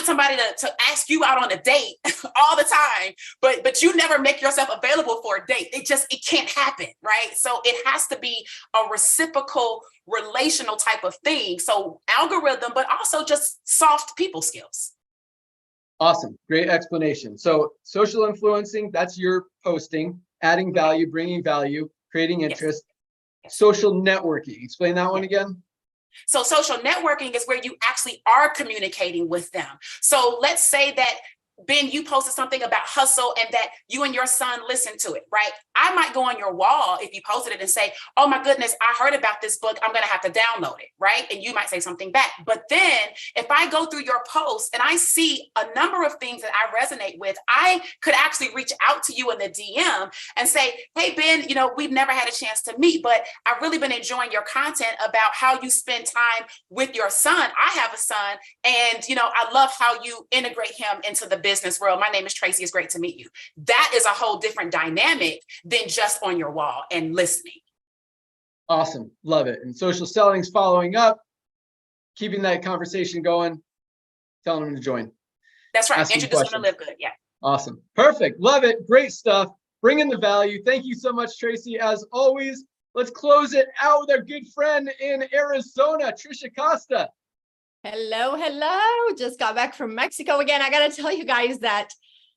somebody to ask you out on a date all the time, but you never make yourself available for a date. It can't happen, right? So it has to be a reciprocal, relational type of thing. So algorithm, but also just soft people skills. Awesome. Great explanation. So social influencing, that's your posting, adding value, bringing value, creating interest. Yes. Social networking. Explain that one again. So social networking is where you actually are communicating with them. So let's say that, Ben, you posted something about hustle and that you and your son listened to it, right? I might go on your wall if you posted it and say, oh my goodness, I heard about this book. I'm going to have to download it, right? And you might say something back. But then if I go through your post and I see a number of things that I resonate with, I could actually reach out to you in the DM and say, hey, Ben, we've never had a chance to meet, but I've really been enjoying your content about how you spend time with your son. I have a son, and, I love how you integrate him into the business world. My name is Tracy. It's great to meet you. That is a whole different dynamic than just on your wall and listening. Awesome. Love it. And social selling's following up, keeping that conversation going, telling them to join. That's right. Introduce them to Live Good. Yeah. Awesome. Perfect. Love it. Great stuff. Bringing the value. Thank you so much, Tracy. As always, let's close it out with our good friend in Arizona, Trisha Costa. Hello. Just got back from Mexico again. I got to tell you guys that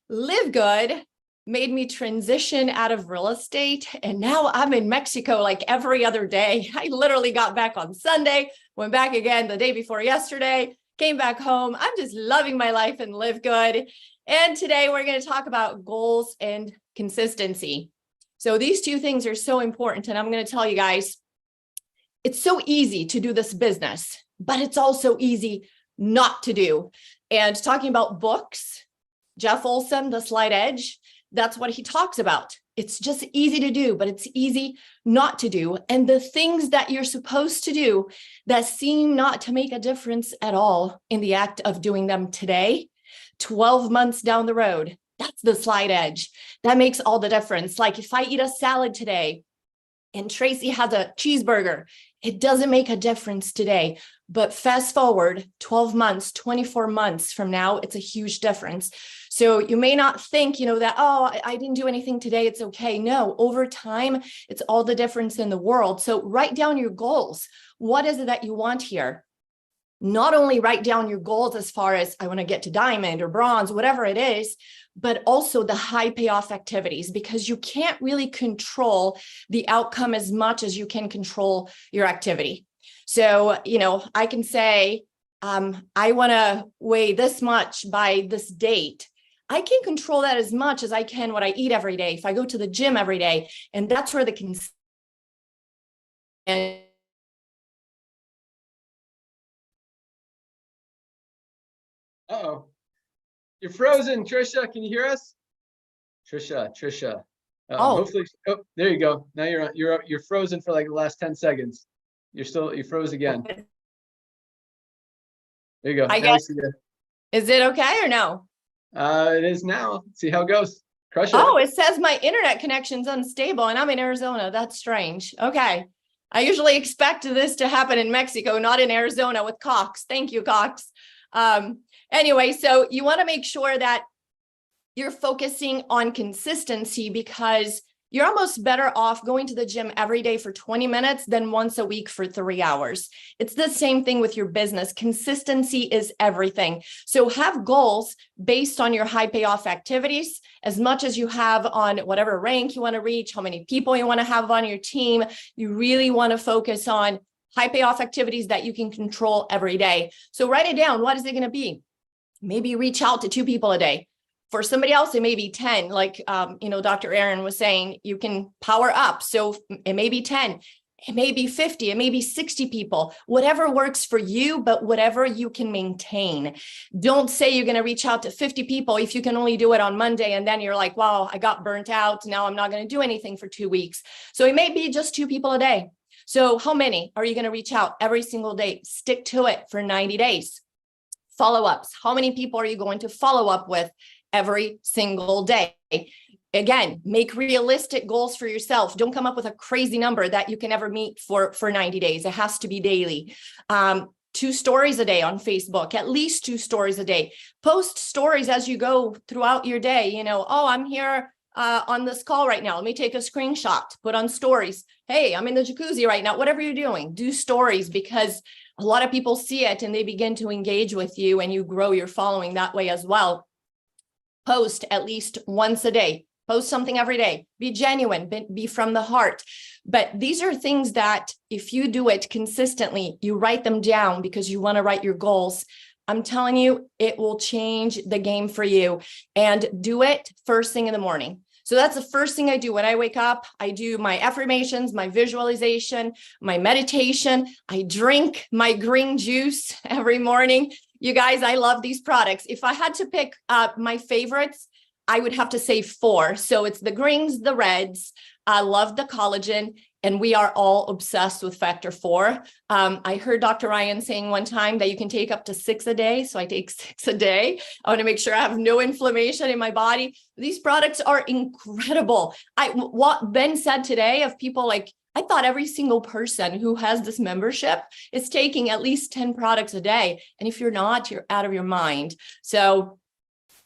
Live Good made me transition out of real estate. And now I'm in Mexico like every other day. I literally got back on Sunday, went back again the day before yesterday, came back home. I'm just loving my life and Live Good. And today we're going to talk about goals and consistency. So these two things are so important. And I'm going to tell you guys, it's so easy to do this business, but it's also easy not to do. And talking about books, Jeff Olson, The Slight Edge, that's what he talks about. It's just easy to do, but it's easy not to do. And the things that you're supposed to do that seem not to make a difference at all in the act of doing them today, 12 months down the road, that's the slight edge. That makes all the difference. Like if I eat a salad today and Tracy has a cheeseburger, it doesn't make a difference today. But fast forward 12 months, 24 months from now, it's a huge difference. So you may not think, that, oh, I didn't do anything today, it's okay. No, over time, it's all the difference in the world. So write down your goals. What is it that you want here? Not only write down your goals as far as I want to get to diamond or bronze, whatever it is, but also the high payoff activities, because you can't really control the outcome as much as you can control your activity. So, I can say, I want to weigh this much by this date. I can control that as much as I can what I eat every day, if I go to the gym every day. And that's where the Uh-oh. You're frozen, Trisha. Can you hear us? Trisha. Oh. Hopefully. Oh, there you go. Now you're frozen for like the last 10 seconds. You froze again. There you go. I Now we guess. see you. Is it okay or no? It is now. See how it goes. Crush it. Oh, it says my internet connection's unstable and I'm in Arizona. That's strange. Okay. I usually expect this to happen in Mexico, not in Arizona with Cox. Thank you, Cox. Anyway, so you want to make sure that you're focusing on consistency, because you're almost better off going to the gym every day for 20 minutes than once a week for 3 hours. It's the same thing with your business. Consistency is everything. So have goals based on your high payoff activities as much as you have on whatever rank you want to reach, how many people you want to have on your team. You really want to focus on high payoff activities that you can control every day. So write it down. What is it going to be? Maybe reach out to 2 people a day. For somebody else, it may be 10, like, Dr. Aaron was saying, you can power up. So it may be 10, it may be 50, it may be 60 people, whatever works for you, but whatever you can maintain. Don't say you're going to reach out to 50 people if you can only do it on Monday. And then you're like, wow, I got burnt out. Now I'm not going to do anything for 2 weeks. So it may be just 2 people a day. So how many are you going to reach out every single day? Stick to it for 90 days. Follow-ups. How many people are you going to follow up with every single day? Again, make realistic goals for yourself. Don't come up with a crazy number that you can never meet for 90 days. It has to be daily. 2 stories a day on Facebook, at least 2 stories a day. Post stories as you go throughout your day. Oh, I'm here on this call right now. Let me take a screenshot, put on stories. Hey, I'm in the jacuzzi right now. Whatever you're doing, do stories, because a lot of people see it and they begin to engage with you, and you grow your following that way as well. Post at least once a day. Post something every day. Be genuine, be from the heart. But these are things that if you do it consistently, you write them down because you want to write your goals. I'm telling you, it will change the game for you. And do it first thing in the morning. So that's the first thing I do when I wake up. I do my affirmations, my visualization, my meditation. I drink my green juice every morning. You guys, I love these products. If I had to pick my favorites, I would have to say 4. So it's the greens, the reds. I love the collagen, and we are all obsessed with factor 4. I heard Dr. Ryan saying one time that you can take up to 6 a day. So I take 6 a day. I want to make sure I have no inflammation in my body. These products are incredible. What Ben said today of people like, I thought every single person who has this membership is taking at least 10 products a day. And if you're not, you're out of your mind. So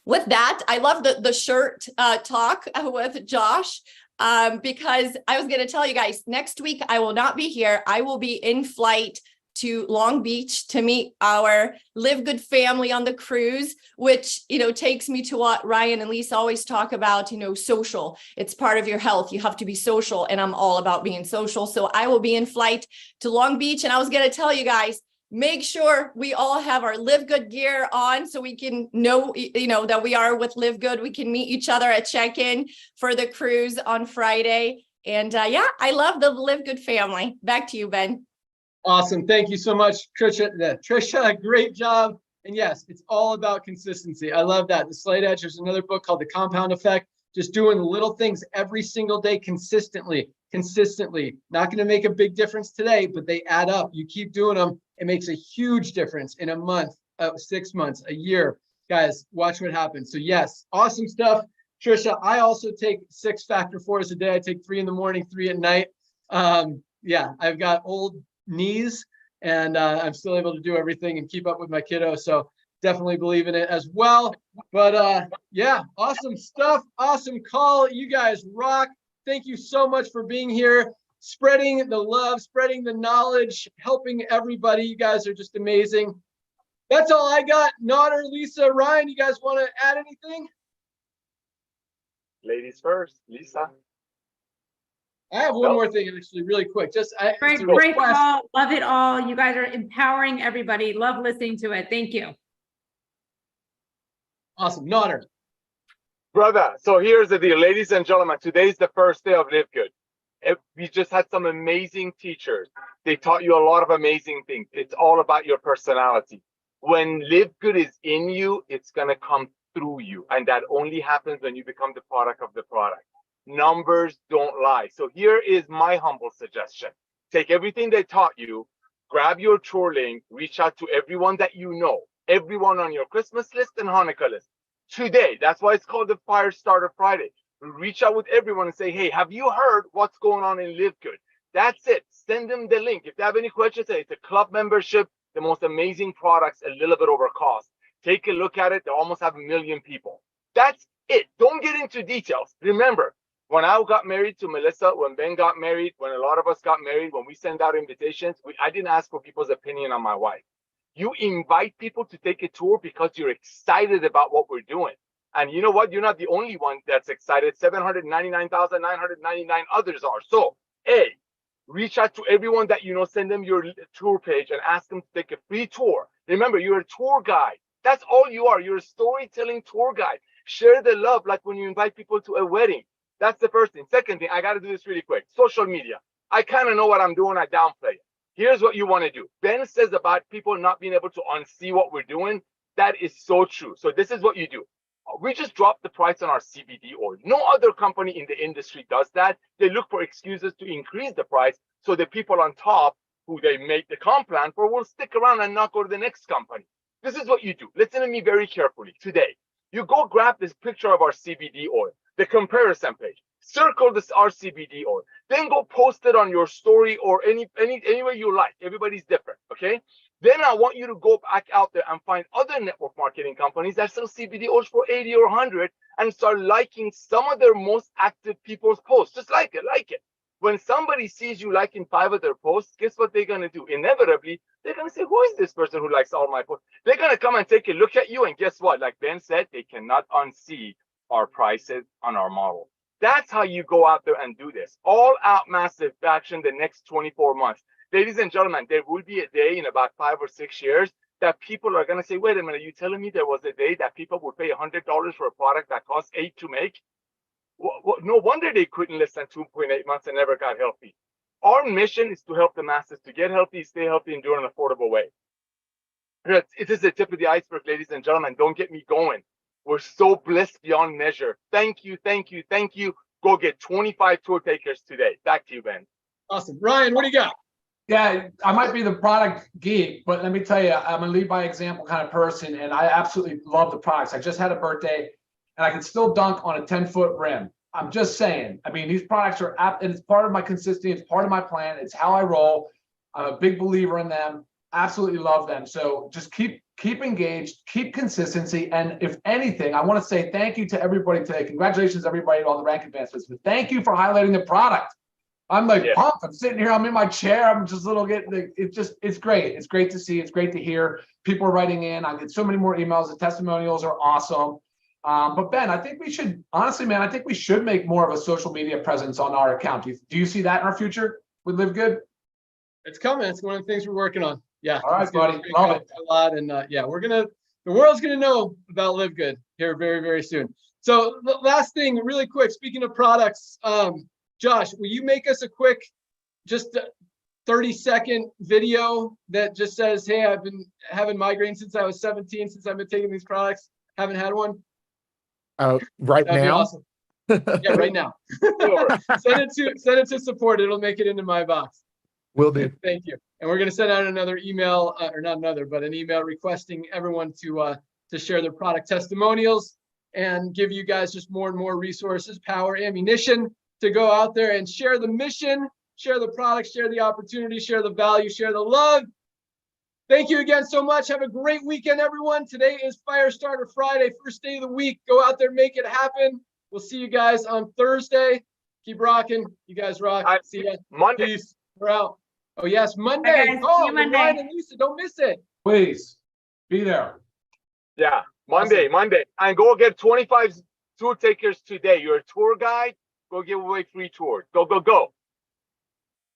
with that, I love the shirt talk with Josh. Because I was going to tell you guys, next week, I will not be here. I will be in flight to Long Beach to meet our Live Good family on the cruise, which, takes me to what Ryan and Lisa always talk about, social. It's part of your health. You have to be social, and I'm all about being social. So I will be in flight to Long Beach, and I was going to tell you guys, make sure we all have our Live Good gear on so we can know, that we are with Live Good. We can meet each other at check-in for the cruise on Friday. And I love the Live Good family. Back to you, Ben. Awesome. Thank you so much, Trisha, great job. And yes, it's all about consistency. I love that. The Slight Edge, there's another book called The Compound Effect. Just doing little things every single day consistently. Not going to make a big difference today, but they add up. You keep doing them. It makes a huge difference in a month, 6 months, a year. Guys, watch what happens. So yes, awesome stuff. Trisha, I also take 6 factor 4s a day. I take 3 in the morning, 3 at night. I've got old knees and I'm still able to do everything and keep up with my kiddo. So definitely believe in it as well. But yeah, awesome stuff. Awesome call. You guys rock. Thank you so much for being here, spreading the love, spreading the knowledge, helping everybody. You guys are just amazing. That's all I got. Nodder, Lisa, Ryan, you guys want to add anything? Ladies first, Lisa. I have one more thing, actually, really quick. Great call. Love it all. You guys are empowering everybody. Love listening to it. Thank you. Awesome. Nodder. Brother, so here's the deal. Ladies and gentlemen, today's the first day of Live Good. We just had some amazing teachers. They taught you a lot of amazing things. It's all about your personality. When Live Good is in you, it's going to come through you. And that only happens when you become the product of the product. Numbers don't lie. So here is my humble suggestion. Take everything they taught you, grab your tour link, reach out to everyone that you know, everyone on your Christmas list and Hanukkah list. Today, that's why it's called the Firestarter Friday. Reach out with everyone and say, hey, have you heard what's going on in Live Good? That's it. Send them the link. If they have any questions, say it's a club membership, the most amazing products, a little bit over cost. Take a look at it. They almost have 1 million people. That's it. Don't get into details. Remember, when I got married to Melissa, when Ben got married, when a lot of us got married, when we send out invitations, I didn't ask for people's opinion on my wife. You invite people to take a tour because you're excited about what we're doing. And you know what? You're not the only one that's excited. 799,999 others are. So, A, reach out to everyone that you know, send them your tour page and ask them to take a free tour. Remember, you're a tour guide. That's all you are. You're a storytelling tour guide. Share the love like when you invite people to a wedding. That's the first thing. Second thing, I got to do this really quick. Social media. I kind of know what I'm doing. I downplay it. Here's what you want to do. Ben says about people not being able to unsee what we're doing. That is so true. So this is what you do. We just dropped the price on our CBD oil. No other company in the industry does that. They look for excuses to increase the price so the people on top who they make the comp plan for will stick around and not go to the next company. This is what you do. Listen to me very carefully today. You go grab this picture of our CBD oil, the comparison page. Circle this our CBD oil. Then go post it on your story or any way you like. Everybody's different, okay? Then I want you to go back out there and find other network marketing companies that sell CBD oils for 80 or 100 and start liking some of their most active people's posts. Just like it. When somebody sees you liking 5 of their posts, guess what they're going to do? Inevitably, they're going to say, who is this person who likes all my posts? They're going to come and take a look at you. And guess what? Like Ben said, they cannot unsee our prices on our model. That's how you go out there and do this. All out massive action the next 24 months. Ladies and gentlemen, there will be a day in about 5 or 6 years that people are going to say, wait a minute, are you telling me there was a day that people would pay $100 for a product that costs $8 to make? No wonder they quit in less than 2.8 months and never got healthy. Our mission is to help the masses to get healthy, stay healthy, and do it in an affordable way. It is the tip of the iceberg, ladies and gentlemen. Don't get me going. We're so blessed beyond measure. Thank you, thank you, thank you. Go get 25 tour takers today. Back to you, Ben. Awesome. Ryan, what do you got? Yeah, I might be the product geek, but let me tell you, I'm a lead by example kind of person, and I absolutely love the products. I just had a birthday, and I can still dunk on a 10-foot rim. I'm just saying. I mean, these products are, and it's part of my consistency. It's part of my plan. It's how I roll. I'm a big believer in them. Absolutely love them. So just keep engaged, keep consistency. And if anything, I want to say thank you to everybody today. Congratulations, everybody, on the rank advancements. But thank you for highlighting the product. I'm like pumped. I'm sitting here. I'm in my chair. I'm just it's great. It's great to see. It's great to hear people are writing in. I get so many more emails. The testimonials are awesome. But Ben, I think we should, honestly, man, I think we should make more of a social media presence on our account. Do you see that in our future with Live Good? It's coming. It's one of the things we're working on. Yeah. All right, buddy. Love it. A lot. And yeah, the world's going to know about Live Good here very, very soon. So the last thing, really quick, speaking of products, Josh, will you make us a quick, just 30-second video that just says, hey, I've been having migraines since I was 17, since I've been taking these products, haven't had one? Right That'd now? Awesome. Yeah, right now. Send it to support. It'll make it into my box. Will do. Thank you. And we're going to send out another email, or not another, but an email requesting everyone to share their product testimonials and give you guys just more and more resources, power, ammunition to go out there and share the mission, share the product, share the opportunity, share the value, share the love, Thank you again so much. Have a great weekend, everyone. Today is Firestarter Friday, first day of the week. Go out there, make it happen. We'll see you guys on Thursday. Keep rocking. You guys rock. See ya. Monday. Peace. We're out. Oh, yes, Monday. guys. See Oh, you Monday. Ryan and Lisa, don't miss it. Please be there. Yeah, Monday. And go get 25 tour takers today. You're a tour guide. Go give away free tours. Go.